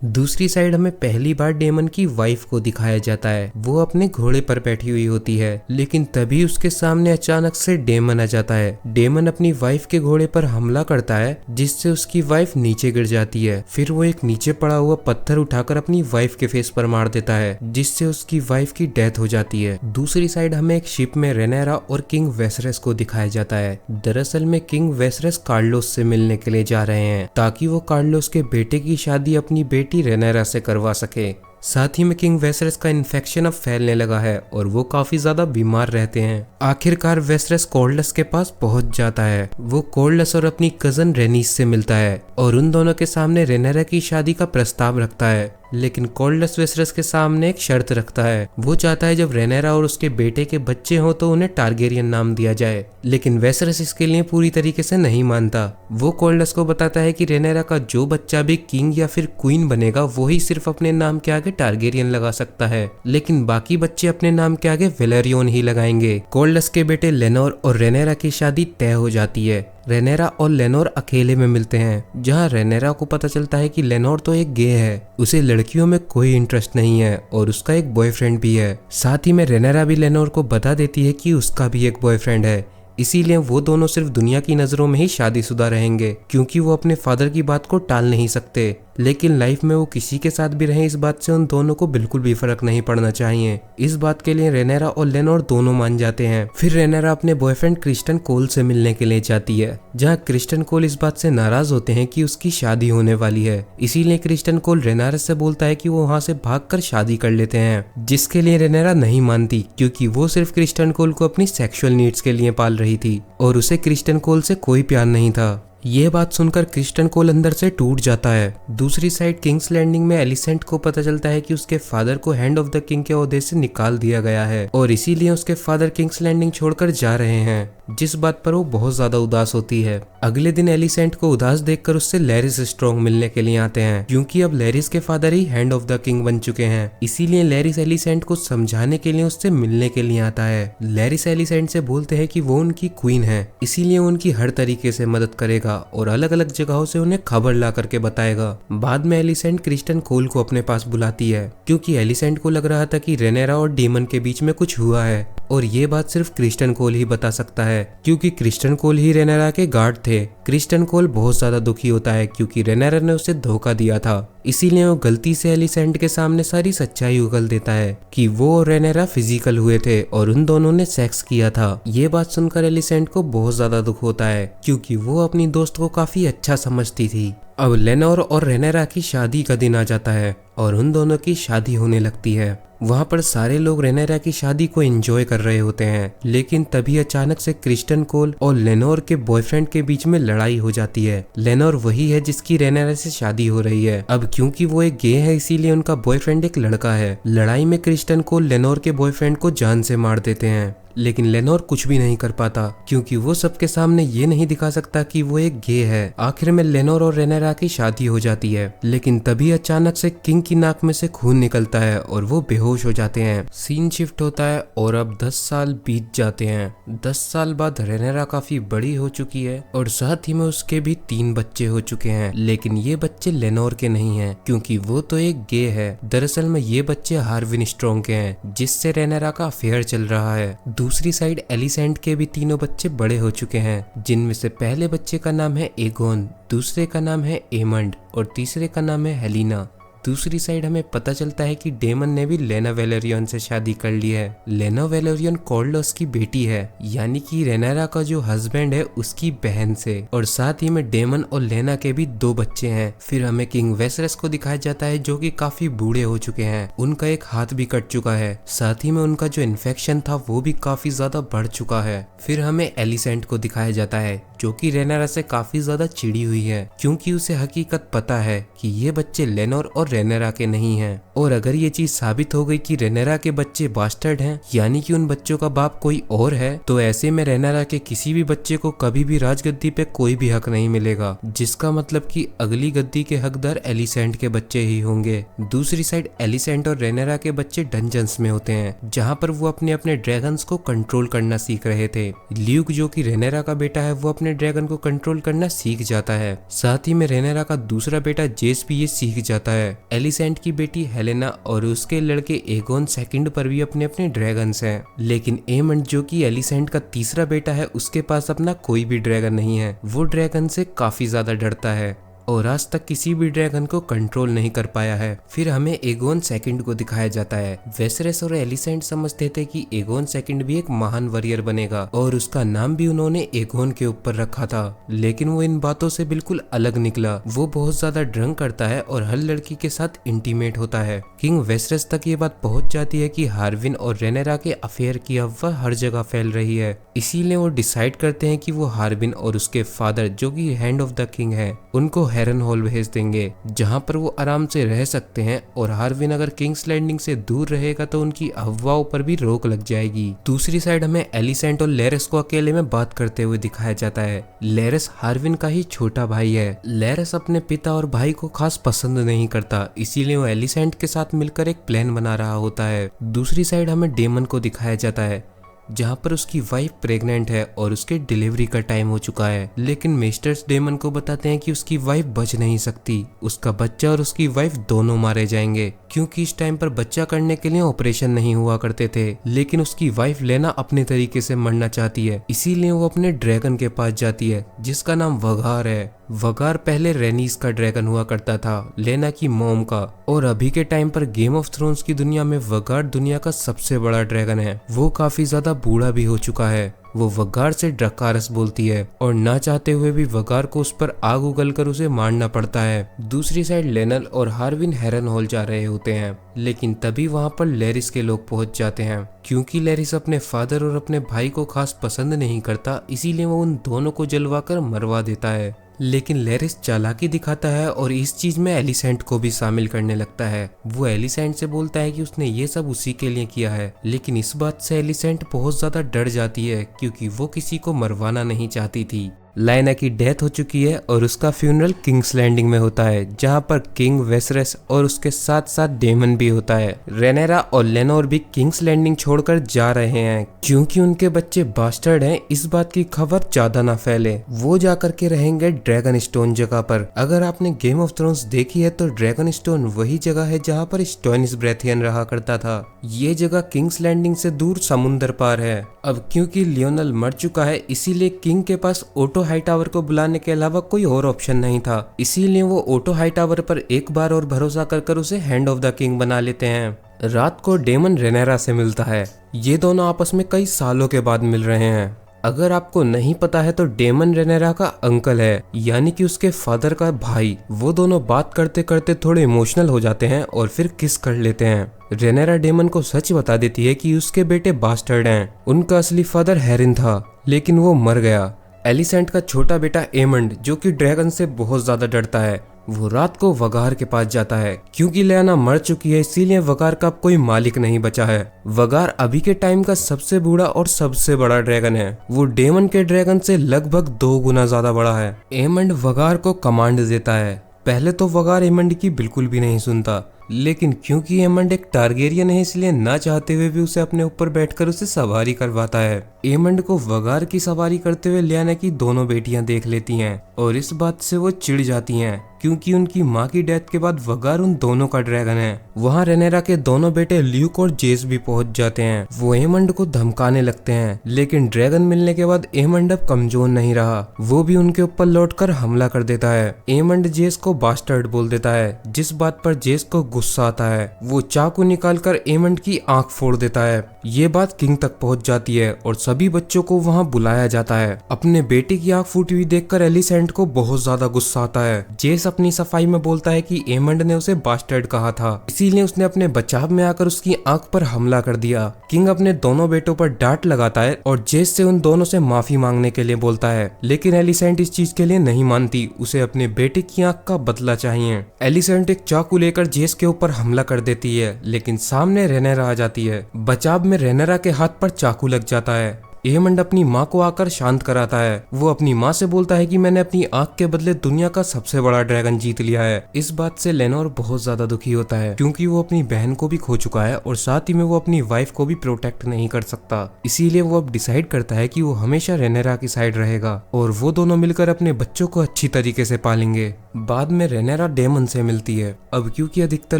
दूसरी साइड हमें पहली बार डेमन की वाइफ को दिखाया जाता है। वो अपने घोड़े पर बैठी हुई होती है, लेकिन तभी उसके सामने अचानक से डेमन आ जाता है। डेमन अपनी वाइफ के घोड़े पर हमला करता है जिससे उसकी वाइफ नीचे गिर जाती है। फिर वो एक नीचे पड़ा हुआ पत्थर उठाकर अपनी वाइफ के फेस पर मार देता है जिससे उसकी वाइफ की डेथ हो जाती है। दूसरी साइड हमें एक शिप में रेनेरा और किंग वेसरस को दिखाया जाता है। दरअसल में किंग वेसरस कार्लोस से मिलने के लिए जा रहे हैं ताकि वो कार्लोस के बेटे की शादी अपनी बेटी रेनेरा से करवा सके। साथ ही में किंग वेसरस का इन्फेक्शन अब फैलने लगा है और वो काफी ज्यादा बीमार रहते हैं। आखिरकार वेसरस कोर्डस के पास पहुंच जाता है। वो कोर्डस और अपनी कजन रेनीस से मिलता है और उन दोनों के सामने रेनेरा की शादी का प्रस्ताव रखता है, लेकिन कोर्डस वेसरस के सामने एक शर्त रखता है। वो चाहता है जब रेनेरा और उसके बेटे के बच्चे हो तो उन्हें टारगेरियन नाम दिया जाए, लेकिन वेसरस इसके लिए पूरी तरीके से नहीं मानता। वो कोर्डस को बताता है कि रेनेरा का जो बच्चा भी किंग या फिर क्वीन बनेगा वो ही सिर्फ अपने नाम के आगे टारगेरियन लगा सकता है, लेकिन बाकी बच्चे अपने नाम के आगे वेलेरियन ही लगाएंगे। कोर्डस के बेटे लेनोर और रेनेरा की शादी तय हो जाती है। रेनेरा और लेनोर अकेले में मिलते हैं, जहां रेनेरा को पता चलता है कि लेनोर तो एक गे है, उसे लड़कियों में कोई इंटरेस्ट नहीं है और उसका एक बॉयफ्रेंड भी है। साथ ही में रेनेरा भी लेनोर को बता देती है कि उसका भी एक बॉयफ्रेंड है, इसीलिए वो दोनों सिर्फ दुनिया की नजरों में ही शादीशुदा रहेंगे क्योंकि वो अपने फादर की बात को टाल नहीं सकते। लेकिन लाइफ में वो किसी के साथ भी रहे इस बात से उन दोनों को बिल्कुल भी फर्क नहीं पड़ना चाहिए। इस बात के लिए रेनेरा और लेनोर दोनों मान जाते हैं। फिर रेनेरा अपने बॉयफ्रेंड क्रिस्टन कोल से मिलने के लिए जाती है, जहाँ क्रिस्टन कोल इस बात से नाराज होते हैं कि उसकी शादी होने वाली है। इसीलिए क्रिस्टन कोल रेनेरा से बोलता है कि वो वहाँ से भागकर शादी कर लेते हैं, जिसके लिए रेनेरा नहीं मानती क्योंकि वो सिर्फ क्रिस्टन कोल को अपनी सेक्सुअल नीड्स के लिए पाल रही थी और उसे क्रिस्टन कोल से कोई प्यार नहीं था। ये बात सुनकर क्रिस्टन कोल अंदर से टूट जाता है। दूसरी साइड किंग्स लैंडिंग में एलिसेंट को पता चलता है कि उसके फादर को हैंड ऑफ द किंग के ओहदे से निकाल दिया गया है और इसीलिए उसके फादर किंग्स लैंडिंग छोड़कर जा रहे हैं, जिस बात पर वो बहुत ज्यादा उदास होती है। अगले दिन एलिसेंट को उदास देखकर उससे लैरिस स्ट्रॉन्ग मिलने के लिए आते हैं क्योंकि अब लैरिस के father he hand of the king बन चुके हैं। इसीलिए लैरिस एलिसेंट को समझाने के लिए उससे मिलने के लिए आता है। लैरिस एलिसेंट से बोलते हैं कि वो उनकी क्वीन है, इसीलिए उनकी हर तरीके से मदद करेगा और अलग अलग जगहों से उन्हें खबर ला करके बताएगा। बाद में एलिसेंट क्रिस्टन कोल को अपने पास बुलाती है क्योंकि एलिसेंट को लग रहा था कि रेनेरा और डेमन के बीच में कुछ हुआ है और ये बात सिर्फ क्रिस्टन कोल ही बता सकता है क्योंकि क्रिस्टन कोल ही रेनेरा के गार्ड थे। क्रिस्टन कोल बहुत ज्यादा दुखी होता है क्योंकि रेनेरा ने उसे धोखा दिया था, इसीलिए वो गलती से एलिसेंट के सामने सारी सच्चाई उगल देता है कि वो और रेनेरा फिजिकल हुए थे और उन दोनों ने सेक्स किया था। ये बात सुनकर एलिसेंट को बहुत ज्यादा दुख होता है क्योंकि वो अपनी दोस्त को काफी अच्छा समझती थी। अब लेनोर और रेनेरा की शादी का दिन आ जाता है और उन दोनों की शादी होने लगती है। वहाँ पर सारे लोग रेनेरा की शादी को एंजॉय कर रहे होते हैं, लेकिन तभी अचानक से क्रिस्टन कोल और लेनोर के बॉयफ्रेंड के बीच में लड़ाई हो जाती है। लेनोर वही है जिसकी रेनेरा से शादी हो रही है। अब क्योंकि वो एक गे है इसीलिए उनका बॉयफ्रेंड एक लड़का है। लड़ाई में क्रिस्टन कोल लेनोर के बॉयफ्रेंड को जान से मार देते हैं, लेकिन लेनोर कुछ भी नहीं कर पाता क्योंकि वो सबके सामने ये नहीं दिखा सकता कि वो एक गे है। आखिर में लेनोर और रेनेरा की शादी हो जाती है, लेकिन तभी अचानक से किंग की नाक में से खून निकलता है और वो बेहोश हो जाते हैं। सीन शिफ्ट होता है और अब 10 साल बीत जाते हैं। 10 साल बाद रेनेरा काफी बड़ी हो चुकी है और साथ ही में उसके भी 3 बच्चे हो चुके हैं, लेकिन ये बच्चे लेनोर के नहीं हैं क्योंकि वो तो एक गे है। दरअसल में ये बच्चे हार्विन स्ट्रॉन्ग के हैं जिससे रेनेरा का अफेयर चल रहा है। दूसरी साइड एलिसेंट के भी तीनों बच्चे बड़े हो चुके हैं, जिनमें से पहले बच्चे का नाम है एगोन, दूसरे का नाम है एमंड और तीसरे का नाम है हेलिना। दूसरी साइड हमें पता चलता है कि डेमन ने भी लेना वेलेरियन से शादी कर ली है। लेना वेलेरियन कॉर्डलस की बेटी है, यानी कि रेनेरा का जो हस्बैंड है उसकी बहन से, और साथ ही में डेमन और लेना के भी 2 बच्चे हैं। फिर हमें किंग वेसरस को दिखाया जाता है जो कि काफी बूढ़े हो चुके हैं, उनका एक हाथ भी कट चुका है, साथ ही में उनका जो इन्फेक्शन था वो भी काफी ज्यादा बढ़ चुका है। फिर हमें एलिसेंट को दिखाया जाता है जो कि रेनेरा से काफी ज्यादा चिड़ी हुई है, क्योंकि उसे हकीकत पता है कि ये बच्चे लेनोर और रेनेरा के नहीं हैं, और अगर ये चीज साबित हो गई कि रेनेरा के बच्चे बास्टर्ड हैं, यानी कि उन बच्चों का बाप कोई और है, तो ऐसे में रेनेरा के किसी भी बच्चे को कभी भी राजगद्दी पे कोई भी हक नहीं मिलेगा, जिसका मतलब कि अगली गद्दी के हकदार एलिसेंट के बच्चे ही होंगे। दूसरी साइड एलिसेंट और रेनेरा के बच्चे डंजन्स में होते हैं, जहाँ पर वो अपने अपने ड्रैगन्स को कंट्रोल करना सीख रहे थे। ल्यूक जो कि रेनेरा का बेटा है वो अपने ड्रैगन को कंट्रोल करना सीख जाता है, साथ ही में रेनेरा का दूसरा बेटा जेस भी ये सीख जाता है। एलिसेंट की बेटी हेलेना और उसके लड़के एगोन सेकंड पर भी अपने अपने ड्रैगन्स हैं, लेकिन एमंड जो कि एलिसेंट का तीसरा बेटा है उसके पास अपना कोई भी ड्रैगन नहीं है। वो ड्रैगन से काफी ज्यादा डरता है और आज तक किसी भी ड्रैगन को कंट्रोल नहीं कर पाया है। फिर हमें एगोन सेकंड को दिखाया जाता है। वेसरस और एलिसेंट समझते थे कि एगोन सेकंड भी एक महान वॉरियर बनेगा और उसका नाम भी उन्होंने एगोन के ऊपर रखा था, लेकिन वो इन बातों से बिल्कुल अलग निकला। वो बहुत ज्यादा ड्रंक करता है और हर लड़की के साथ इंटीमेट होता है। किंग वेसरस तक ये बात पहुंच जाती है कि हार्विन और रेनेरा के अफेयर की अफवाह हर जगह फैल रही है, इसीलिए वो डिसाइड करते हैं कि वो हार्विन और उसके फादर जो कि हैंड ऑफ द किंग है उनको हेरन हॉल भेज देंगे, जहां पर वो आराम से रह सकते हैं, और हार्विन अगर किंग्स लैंडिंग से दूर रहेगा तो उनकी अफवाहों पर भी रोक लग जाएगी। दूसरी साइड हमें एलिसेंट और लेरस को अकेले में बात करते हुए दिखाया जाता है। लेरस हार्विन का ही छोटा भाई है। लेरस अपने पिता और भाई को खास पसंद नहीं करता, इसीलिए वो एलिसेंट के साथ मिलकर एक प्लान बना रहा होता है। दूसरी साइड हमें डेमन को दिखाया जाता है जहाँ पर उसकी वाइफ प्रेग्नेंट है और उसके डिलीवरी का टाइम हो चुका है, लेकिन मिस्टर्स डेमन को बताते हैं कि उसकी वाइफ बच नहीं सकती, उसका बच्चा और उसकी वाइफ दोनों मारे जाएंगे, क्योंकि इस टाइम पर बच्चा करने के लिए ऑपरेशन नहीं हुआ करते थे। लेकिन उसकी वाइफ लेना अपने तरीके से मरना चाहती है, इसीलिए वो अपने ड्रैगन के पास जाती है जिसका नाम वगार है। वगार पहले रेनीस का ड्रैगन हुआ करता था, लेना की मॉम का, और अभी के टाइम पर गेम ऑफ थ्रोन्स की दुनिया में वगार दुनिया का सबसे बड़ा ड्रैगन है। वो काफी ज्यादा बूढ़ा भी हो चुका है। वो वगार से ड्रकारस बोलती है और ना चाहते हुए भी वगार को उस पर आग उगलकर उसे मारना पड़ता है। दूसरी साइड लेनल और हार्विन हेरन हॉल जा रहे होते हैं, लेकिन तभी वहाँ पर लेरिस के लोग पहुंच जाते हैं। क्योंकि लेरिस अपने फादर और अपने भाई को खास पसंद नहीं करता, इसीलिए वो उन दोनों को जलवाकर मरवा देता है। लेकिन लेरिस चालाकी दिखाता है और इस चीज में एलिसेंट को भी शामिल करने लगता है। वो एलिसेंट से बोलता है कि उसने ये सब उसी के लिए किया है, लेकिन इस बात से एलिसेंट बहुत ज्यादा डर जाती है क्योंकि वो किसी को मरवाना नहीं चाहती थी। लाइना की डेथ हो चुकी है और उसका फ्यूनरल किंग्स लैंडिंग में होता है, जहां पर किंग वेसरस और उसके साथ साथ डेमन भी होता है। रेनेरा और लेनोर भी किंग्स लैंडिंग छोड़कर जा रहे हैं क्योंकि उनके बच्चे बास्टर्ड हैं, इस बात की खबर ज्यादा ना फैले। वो जाकर के रहेंगे ड्रैगन स्टोन जगह पर। अगर आपने गेम ऑफ थ्रोन्स देखी है तो ड्रैगन स्टोन वही जगह है जहाँ पर स्टोनिस ब्रेथियन रहा करता था। ये जगह किंग्स लैंडिंग से दूर समुद्र पार है। अब क्योंकि लियोनल मर चुका है, इसीलिए किंग के पास ओटो हाई टावर को बुलाने के अलावा कोई और ऑप्शन नहीं था, इसीलिए वो ओटो हाई टावर पर एक बार और भरोसा कर उसे हैंड ऑफ द किंग बना लेते हैं। रात को डेमन रेनेरा से मिलता है। ये दोनों आपस में कई सालों के बाद मिल रहे हैं। अगर आपको नहीं पता है तो डेमन रेनेरा का अंकल है, यानी कि उसके फादर का भाई। वो दोनों बात करते करते थोड़े इमोशनल हो जाते हैं और फिर किस कर लेते हैं। रेनेरा डेमन को सच बता देती है कि उसके बेटे बास्टर्ड हैं। उनका असली फादर हेरिन था, लेकिन वो मर गया। एलिसेंट का छोटा बेटा एमंड, जो कि ड्रैगन से बहुत ज्यादा डरता है, वो रात को वगार के पास जाता है। क्योंकि लेना मर चुकी है, इसीलिए वगार का कोई मालिक नहीं बचा है। वगार अभी के टाइम का सबसे बूढ़ा और सबसे बड़ा ड्रैगन है। वो डेमन के ड्रैगन से लगभग 2 गुना ज्यादा बड़ा है। एमंड वगार को कमांड देता है। पहले तो वगार एमंड की बिल्कुल भी नहीं सुनता, लेकिन क्योंकि एमंड एक टारगेरियन है इसलिए ना चाहते हुए भी उसे अपने ऊपर बैठकर उसे सवारी करवाता है। एमंड को वगार की सवारी करते हुए लियाना की दोनों बेटियां देख लेती हैं और इस बात से वो चिढ़ जाती हैं क्योंकि उनकी माँ की डेथ के बाद वगार उन दोनों का ड्रैगन है। वहाँ रेनेरा के दोनों बेटे ल्यूक और जेस भी पहुंच जाते हैं। वो एमंड को धमकाने लगते हैं, लेकिन ड्रैगन मिलने के बाद एमंड अब कमजोर नहीं रहा, वो भी उनके ऊपर लौटकर हमला कर देता है। एमंड जेस को बास्टर्ड बोल देता है, जिस बात पर जेस को गुस्सा आता है। वो चाकू निकालकर एमंड की आंख फोड़ देता है। ये बात किंग तक पहुंच जाती है और सभी बच्चों को वहां बुलाया जाता है। अपने बेटे की आंख फूटी हुई देखकर एलिसेंट को बहुत ज्यादा गुस्सा आता है। जेस अपनी सफाई में बोलता है कि एमंड ने उसे बास्टर्ड कहा था, इसीलिए उसने अपने बचाव में आकर उसकी आंख पर हमला कर दिया। किंग अपने दोनों बेटों पर डांट लगाता है और जेस से उन दोनों से माफी मांगने के लिए बोलता है, लेकिन एलिसेंट इस चीज के लिए नहीं मानती। उसे अपने बेटे की आंख का बदला चाहिए। एलिसेंट एक चाकू लेकर जेस के ऊपर हमला कर देती है, लेकिन सामने रेनेरा आ जाती है। बचाव में रेनेरा के हाथ पर चाकू लग जाता है। एमंड अपनी माँ को आकर शांत कराता है। वो अपनी माँ से बोलता है कि मैंने अपनी आंख के बदले दुनिया का सबसे बड़ा ड्रैगन जीत लिया है। इस बात से लेनोर बहुत ज्यादा दुखी होता है क्योंकि वो अपनी बहन को भी खो चुका है और साथ ही में वो अपनी वाइफ को भी प्रोटेक्ट नहीं कर सकता। इसीलिए वो अब डिसाइड करता है कि वो हमेशा रेनेरा की साइड रहेगा और वो दोनों मिलकर अपने बच्चों को अच्छी तरीके से पालेंगे। बाद में रेनेरा डेमन से मिलती है। अब क्योंकि अधिकतर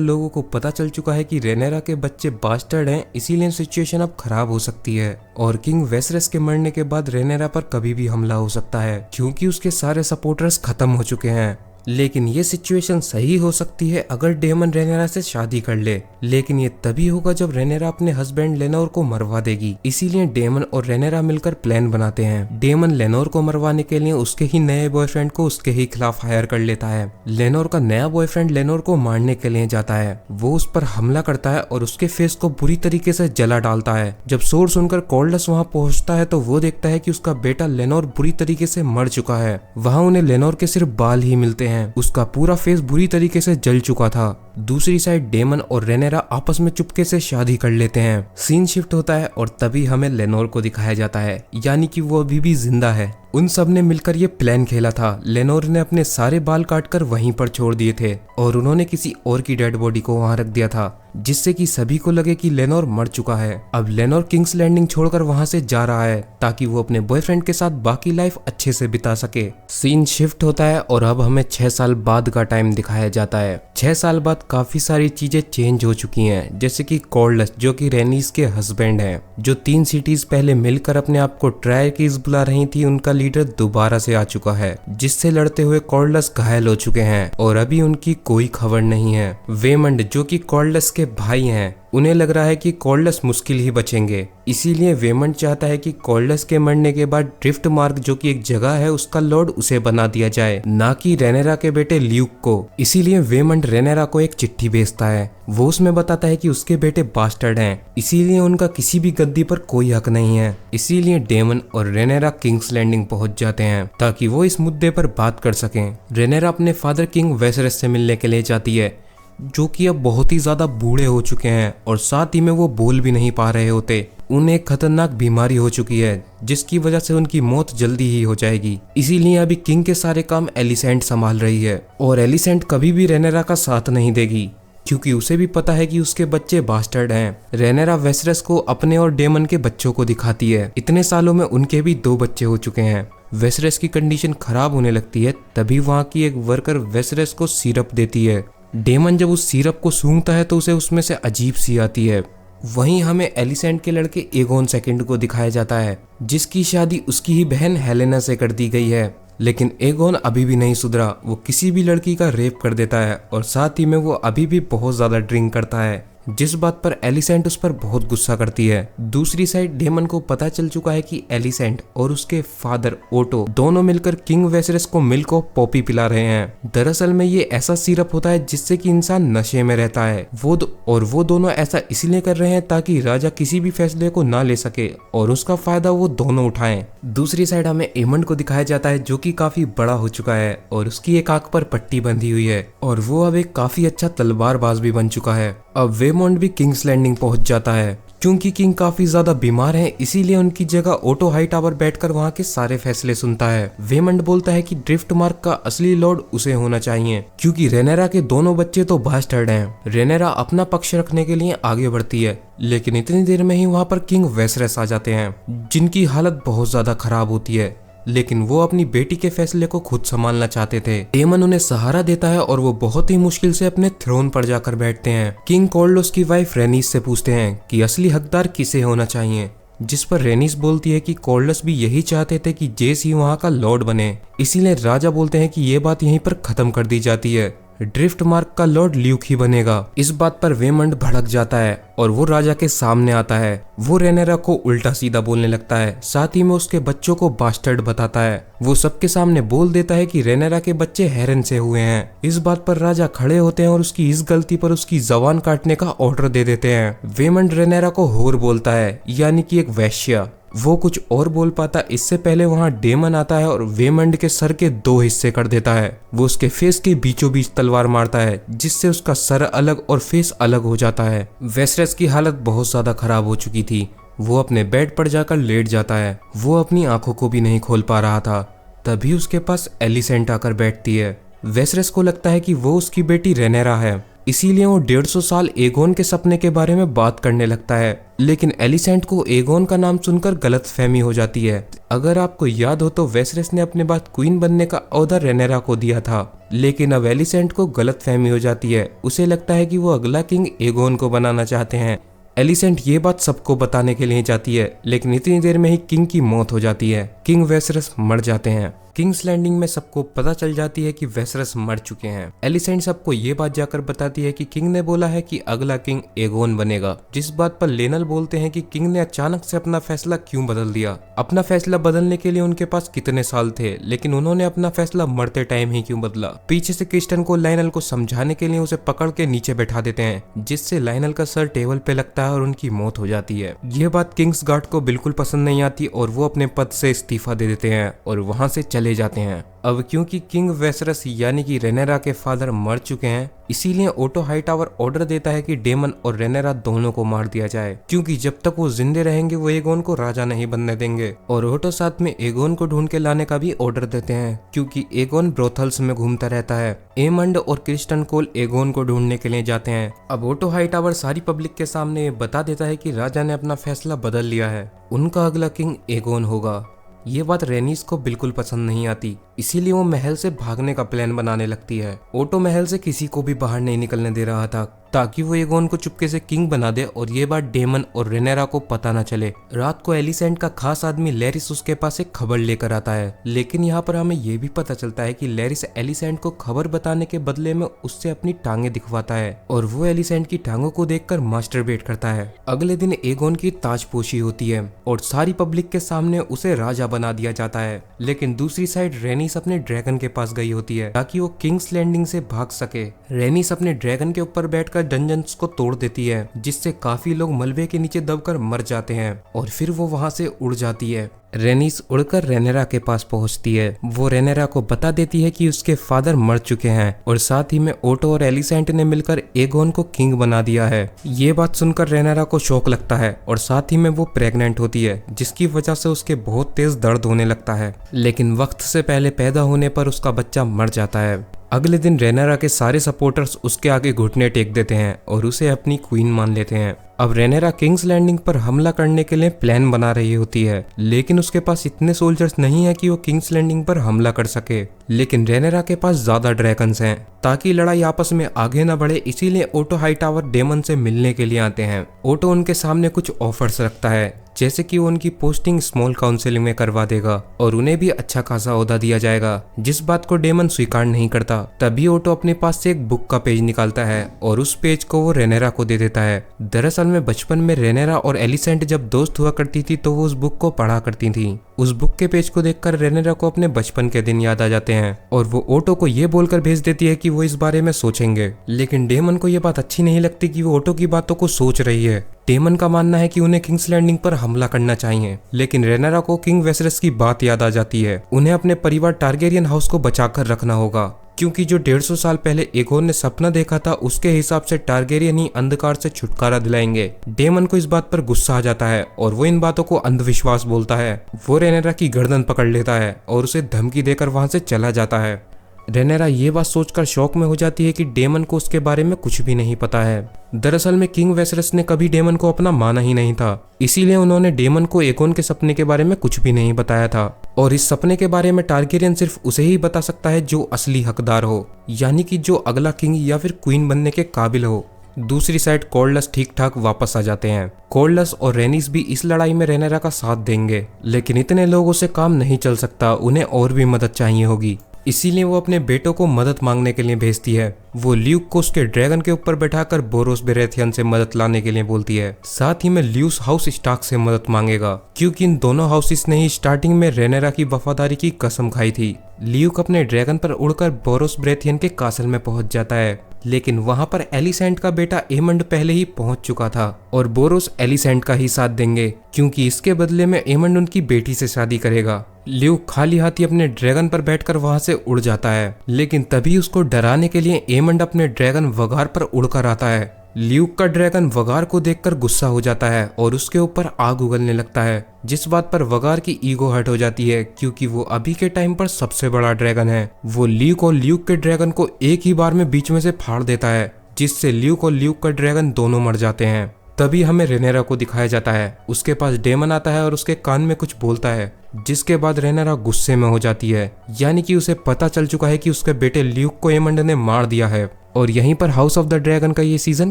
लोगों को पता चल चुका है कि रेनेरा के बच्चे बास्टर्ड हैं, इसीलिए सिचुएशन अब खराब हो सकती है और किंग वेसरस के मरने के बाद रेनेरा पर कभी भी हमला हो सकता है क्योंकि उसके सारे सपोर्टर्स खत्म हो चुके हैं। लेकिन ये सिचुएशन सही हो सकती है अगर डेमन रेनेरा से शादी कर ले, लेकिन ये तभी होगा जब रेनेरा अपने हस्बैंड लेनोर को मरवा देगी। इसीलिए डेमन और रेनेरा मिलकर प्लान बनाते हैं। डेमन लेनोर को मरवाने के लिए उसके ही नए बॉयफ्रेंड को उसके ही खिलाफ हायर कर लेता है। लेनोर का नया बॉयफ्रेंड लेनोर को मारने के लिए जाता है। वो उस पर हमला करता है और उसके फेस को बुरी तरीके से जला डालता है। जब शोर सुनकर कॉर्डस वहाँ पहुँचता है तो वो देखता है कि उसका बेटा लेनोर बुरी तरीके से मर चुका है। वहाँ उन्हें लेनोर के सिर्फ बाल ही मिलते हैं। उसका पूरा फेस बुरी तरीके से जल चुका था। दूसरी साइड डेमन और रेनेरा आपस में चुपके से शादी कर लेते हैं। सीन शिफ्ट होता है और तभी हमें लेनोर को दिखाया जाता है, यानी कि वो अभी भी जिंदा है। उन सब ने मिलकर ये प्लान खेला था। लेनोर ने अपने सारे बाल काटकर वहीं पर छोड़ दिए थे और उन्होंने किसी और की डेड बॉडी को वहां रख दिया था, जिससे कि सभी को लगे कि लेनोर मर चुका है। अब लेनोर किंग्स लैंडिंग छोड़कर वहां से जा रहा है ताकि वो अपने बॉयफ्रेंड के साथ बाकी लाइफ अच्छे से बिता सके। सीन शिफ्ट होता है और अब हमें 6 साल बाद का टाइम दिखाया जाता है। 6 साल बाद काफी सारी चीजें चेंज हो चुकी हैं, जैसे कि कॉर्डस जो कि रेनीस के हस्बैंड हैं, जो 3 सिटीज पहले मिलकर अपने आप को ट्रायकीज बुला रही थी, उनका लीडर दोबारा से आ चुका है, जिससे लड़ते हुए कॉर्डस घायल हो चुके हैं और अभी उनकी कोई खबर नहीं है। वेमंड जो कि कॉर्डस के भाई हैं, उन्हें लग रहा है कि कॉर्डस मुश्किल ही बचेंगे, इसीलिए वेमंड चाहता है कि कॉर्डस के मरने के बाद ड्रिफ्ट मार्क जो कि एक जगह है उसका लॉर्ड उसे बना दिया जाए, ना कि रेनेरा के बेटे ल्यूक को। इसीलिए वेमंड रेनेरा को एक चिट्ठी भेजता है। वो उसमें बताता है कि उसके बेटे बास्टर्ड हैं, इसीलिए उनका किसी भी गद्दी पर कोई हक नहीं है। इसीलिए डेमन और रेनेरा किंग्स लैंडिंग पहुंच जाते हैं ताकि वो इस मुद्दे पर बात कर सकें। रेनेरा अपने फादर किंग वेसरस से मिलने के लिए जाती है, जो कि अब बहुत ही ज्यादा बूढ़े हो चुके हैं और साथ ही में वो बोल भी नहीं पा रहे होते। उन्हें एक खतरनाक बीमारी हो चुकी है जिसकी वजह से उनकी मौत जल्दी ही हो जाएगी। इसीलिए अभी किंग के सारे काम एलिसेंट संभाल रही है और एलिसेंट कभी भी रेनेरा का साथ नहीं देगी क्योंकि उसे भी पता है कि उसके बच्चे बास्टर्ड हैं। रेनेरा वेसरस को अपने और डेमन के बच्चों को दिखाती है। इतने सालों में उनके भी 2 बच्चे हो चुके हैं। वेसरस की कंडीशन खराब होने लगती है, तभी वहाँ की एक वर्कर वेसरस को सिरप देती है। डेमन जब उस सिरप को सूंघता है तो उसे उसमें से अजीब सी आती है। वहीं हमें एलिसेंट के लड़के एगोन सेकंड को दिखाया जाता है, जिसकी शादी उसकी ही बहन हेलेना से कर दी गई है। लेकिन एगोन अभी भी नहीं सुधरा। वो किसी भी लड़की का रेप कर देता है और साथ ही में वो अभी भी बहुत ज्यादा ड्रिंक करता है, जिस बात पर एलिसेंट उस पर बहुत गुस्सा करती है। दूसरी साइड डेमन को पता चल चुका है कि एलिसेंट और उसके फादर ओटो दोनों मिलकर किंग वेसरस को मिल्क ऑफ पॉपी पिला रहे हैं। दरअसल में ये ऐसा सिरप होता है जिससे कि इंसान नशे में रहता है। वो दोनों ऐसा इसलिए कर रहे हैं ताकि राजा किसी भी फैसले को ना ले सके और उसका फायदा वो दोनों उठाएं। दूसरी साइड हमें एमंड को दिखाया जाता है, जो कि काफी बड़ा हो चुका है और उसकी एक आंख पर पट्टी बंधी हुई है और वो अब एक काफी अच्छा तलवारबाज भी बन चुका है। अब वेमंड भी किंग्स लैंडिंग पहुंच जाता है क्योंकि किंग काफी ज्यादा बीमार हैं, इसीलिए उनकी जगह ओटो हाईटावर बैठकर वहाँ के सारे फैसले सुनता है। वेमंड बोलता है कि ड्रिफ्ट मार्क का असली लॉर्ड उसे होना चाहिए, क्योंकि रेनेरा के दोनों बच्चे तो बास्टर्ड हैं। रेनेरा अपना पक्ष रखने के लिए आगे बढ़ती है, लेकिन इतनी देर में ही वहाँ पर किंग वेसरस आ जाते हैं, जिनकी हालत बहुत ज्यादा खराब होती है। लेकिन वो अपनी बेटी के फैसले को खुद संभालना चाहते थे। डेमन उन्हें सहारा देता है और वो बहुत ही मुश्किल से अपने थ्रोन पर जाकर बैठते हैं। किंग कॉर्लोस की वाइफ रेनिस से पूछते हैं कि असली हकदार किसे होना चाहिए, जिस पर रेनिस बोलती है कि कॉर्लस भी यही चाहते थे कि जेस ही वहाँ का लॉर्ड बने। इसीलिए राजा बोलते हैं कि ये बात यहीं पर खत्म कर दी जाती है, ड्रिफ्ट मार्क का लॉर्ड ल्यूक ही बनेगा। इस बात पर वेमंड भड़क जाता है और वो राजा के सामने आता है। वो रेनेरा को उल्टा सीधा बोलने लगता है, साथ ही में उसके बच्चों को बास्टर्ड बताता है। वो सबके सामने बोल देता है कि रेनेरा के बच्चे हेरन से हुए हैं। इस बात पर राजा खड़े होते हैं और उसकी इस गलती पर उसकी जबान काटने का ऑर्डर दे देते हैं। वेमंड रेनेरा को होर बोलता है, यानी कि एक वैश्या। वो कुछ और बोल पाता इससे पहले वहाँ डेमन आता है और वेमंड के सर के 2 हिस्से कर देता है। वो उसके फेस के बीचों बीच तलवार मारता है, जिससे उसका सर अलग और फेस अलग हो जाता है। वेसरस की हालत बहुत ज्यादा खराब हो चुकी थी। वो अपने बेड पर जाकर लेट जाता है। वो अपनी आंखों को भी नहीं खोल पा रहा था। तभी उसके पास एलिसेंट आकर बैठती है। वेसरस को लगता है कि वो उसकी बेटी रेनेरा है, इसीलिए वो 150 साल एगोन के सपने के बारे में बात करने लगता है। लेकिन एलिसेंट को एगोन का नाम सुनकर गलतफहमी हो जाती है। अगर आपको याद हो तो वेसरस ने अपने बाद क्वीन बनने का ओहदा रेनेरा को दिया था, लेकिन अब एलिसेंट को गलतफहमी हो जाती है। उसे लगता है कि वो अगला किंग एगोन को बनाना चाहते हैं। एलिसेंट ये बात सबको बताने के लिए जाती है, लेकिन इतनी देर में ही किंग की मौत हो जाती है। किंग वेसरस मर जाते हैं। किंग्स लैंडिंग में सबको पता चल जाती है कि वेसरस मर चुके हैं। एलिसेंट सबको ये बात जाकर बताती है कि किंग ने बोला है कि अगला किंग एगोन बनेगा, जिस बात पर लेनल बोलते हैं कि किंग ने अचानक से अपना फैसला क्यों बदल दिया। अपना फैसला बदलने के लिए उनके पास कितने साल थे, लेकिन उन्होंने अपना फैसला मरते टाइम ही क्यों बदला। पीछे से क्रिस्टन को लाइनल को समझाने के लिए उसे पकड़ के नीचे बैठा देते हैं, जिससे लाइनल का सर टेबल पे लगता है और उनकी मौत हो जाती है। यह बात किंग्स गार्ड को बिल्कुल पसंद नहीं आती और वो अपने पद से इस्तीफा दे देते हैं और वहां से चले जाते हैं। अब क्योंकि किंग वेसरस यानी कि रेनेरा के फादर मर चुके हैं, इसीलिए ओटो हाईटावर ऑर्डर देता है कि डेमन और रेनेरा दोनों को मार दिया जाए, क्योंकि जब तक वो जिंदे रहेंगे वो एगोन को राजा नहीं बनने देंगे। और ओटो साथ में एगोन को ढूंढ के लाने का भी ऑर्डर देते हैं, क्योंकि एगोन ब्रोथल्स में घूमता रहता है। एमंड और क्रिस्टन कोल एगोन को ढूंढने के लिए जाते हैं। अब ओटो हाईटावर सारी पब्लिक के सामने बता देता है कि राजा ने अपना फैसला बदल लिया है, उनका अगला किंग एगोन होगा। ये बात रेनिस को बिल्कुल पसंद नहीं आती, इसीलिए वो महल से भागने का प्लान बनाने लगती है। ओटो महल से किसी को भी बाहर नहीं निकलने दे रहा था, ताकि वो एगोन को चुपके से किंग बना दे और ये बात डेमन और रेनेरा को पता न चले। रात को एलिसेंट का खास आदमी लेरिस उसके पास एक खबर लेकर आता है, लेकिन यहाँ पर हमें ये भी पता चलता है कि लेरिस एलिसेंट को खबर बताने के बदले में उससे अपनी टांगे दिखवाता है और वो एलिसेंट की टांगों को देखकर मास्टरबेट करता है। अगले दिन एगोन की ताजपोशी होती है और सारी पब्लिक के सामने उसे राजा बना दिया जाता है। लेकिन दूसरी साइड रेनिस अपने ड्रैगन के पास गई होती है ताकि वो किंग्स लैंडिंग से भाग सके। रेनिस अपने ड्रैगन के ऊपर बैठकर डंजन्स को तोड़ देती है, जिससे काफी लोग मलबे के नीचे दबकर मर जाते हैं और फिर वो वहां से उड़ जाती है। रेनिस उड़कर रेनेरा के पास पहुंचती है। वो रेनेरा को बता देती है कि उसके फादर मर चुके हैं और साथ ही में ओटो और एलिसेंट ने मिलकर एगोन को किंग बना दिया है। ये बात सुनकर रेनेरा को शौक लगता है और साथ ही में वो प्रेग्नेंट होती है, जिसकी वजह से उसके बहुत तेज दर्द होने लगता है। लेकिन वक्त से पहले पैदा होने पर उसका बच्चा मर जाता है। अगले दिन रेनेरा के सारे सपोर्टर्स उसके आगे घुटने टेक देते हैं और उसे अपनी क्वीन मान लेते हैं। अब रेनेरा किंग्स लैंडिंग पर हमला करने के लिए प्लान बना रही होती है, लेकिन उसके पास इतने सोल्जर्स नहीं है कि वो किंग्स लैंडिंग पर हमला कर सके। लेकिन रेनेरा के पास ज्यादा ड्रैगन्स हैं। ताकि लड़ाई आपस में आगे न बढ़े, इसीलिए ओटो हाईटावर डेमन से मिलने के लिए आते हैं। ओटो उनके सामने कुछ ऑफर्स रखता है, जैसे कि वो उनकी पोस्टिंग स्मॉल काउंसिल में करवा देगा और उन्हें भी अच्छा खासा ओहदा दिया जाएगा, जिस बात को डेमन स्वीकार नहीं करता। तभी ओटो अपने पास से एक बुक का पेज निकालता है और उस पेज को वो रेनेरा को दे देता है। दरअसल में बचपन में रेनेरा और एलिसेंट जब दोस्त हुआ करती थी तो वो उस बुक को पढ़ा करती थी। उस बुक के पेज को देखकर रेनेरा को अपने बचपन के दिन याद आ जाते हैं और वो ओटो को ये बोलकर भेज देती है कि वो इस बारे में सोचेंगे। लेकिन डेमन को ये बात अच्छी नहीं लगती कि वो ओटो की बातों को सोच रही है। डेमन का मानना है कि उन्हें किंग्स लैंडिंग पर हमला करना चाहिए, लेकिन रेनेरा को किंग वेसेरस की बात याद आ जाती है। उन्हें अपने परिवार टारगेरियन हाउस को बचाकर रखना होगा, क्योंकि जो 150 साल पहले एगोन ने सपना देखा था उसके हिसाब से टारगेरियन ही अंधकार से छुटकारा दिलाएंगे। डेमन को इस बात पर गुस्सा आ जाता है और वो इन बातों को अंधविश्वास बोलता है। वो रेनेरा की गर्दन पकड़ लेता है और उसे धमकी देकर वहां से चला जाता है। रेनेरा ये बात सोचकर शौक में हो जाती है कि डेमन को उसके बारे में कुछ भी नहीं पता है। दरअसल में किंग वेसेरस ने कभी डेमन को अपना माना ही नहीं था, इसीलिए उन्होंने डेमन को एगोन के सपने के बारे में कुछ भी नहीं बताया था। और इस सपने के बारे में टारगेरियन सिर्फ उसे ही बता सकता है जो असली हकदार हो, यानी कि जो अगला किंग या फिर क्वीन बनने के काबिल हो। दूसरी साइड कोर्डलस ठीक ठाक वापस आ जाते हैं। कोर्डलस और रेनिस भी इस लड़ाई में रेनेरा का साथ देंगे, लेकिन इतने लोगों से काम नहीं चल सकता, उन्हें और भी मदद चाहिए होगी। इसीलिए वो अपने बेटों को मदद मांगने के लिए भेजती है। वो ल्यूक को उसके ड्रैगन के ऊपर बैठाकर बोरोस बेरेथियन से मदद लाने के लिए बोलती है। साथ ही में ल्यूस हाउस स्टार्क से मदद मांगेगा, क्योंकि इन दोनों हाउसेस ने ही स्टार्टिंग में रेनेरा की वफादारी की कसम खाई थी। ल्यूक अपने ड्रैगन पर उड़कर बोरोस बेरेथियन के कासल में पहुंच जाता है, लेकिन वहां पर एलिसेंट का बेटा एमंड पहले ही पहुंच चुका था और बोरोस एलिसेंट का ही साथ देंगे, क्योंकि इसके बदले में एमंड उनकी बेटी से शादी करेगा। ल्यूक खाली हाथी अपने ड्रैगन पर बैठकर वहां से उड़ जाता है, लेकिन तभी उसको डराने के लिए एमंड अपने ड्रैगन वगार पर उड़कर आता है। ल्यूक का ड्रैगन वगार को देखकर गुस्सा हो जाता है और उसके ऊपर आग उगलने लगता है, जिस बात पर वगार की ईगो हर्ट हो जाती है, क्योंकि वो अभी के टाइम पर सबसे बड़ा ड्रैगन है। वो ल्यूक और ल्यूक के ड्रैगन को एक ही बार में बीच में से फाड़ देता है, जिससे ल्यूक और ल्यूक का ड्रैगन दोनों मर जाते हैं। तभी हमें रेनेरा को दिखाया जाता है। उसके पास डेमन आता है और उसके कान में कुछ बोलता है, जिसके बाद रेनेरा गुस्से में हो जाती है, यानी कि उसे पता चल चुका है कि उसके बेटे ल्यूक को एमंड ने मार दिया है। और यहीं पर हाउस ऑफ द ड्रैगन का ये सीजन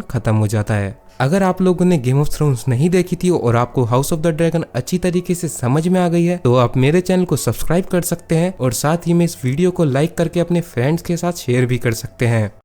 खत्म हो जाता है। अगर आप लोगों ने गेम ऑफ थ्रोन्स नहीं देखी थी और आपको हाउस ऑफ द ड्रैगन अच्छी तरीके से समझ में आ गई है, तो आप मेरे चैनल को सब्सक्राइब कर सकते हैं और साथ ही में इस वीडियो को लाइक करके अपने फ्रेंड्स के साथ शेयर भी कर सकते हैं।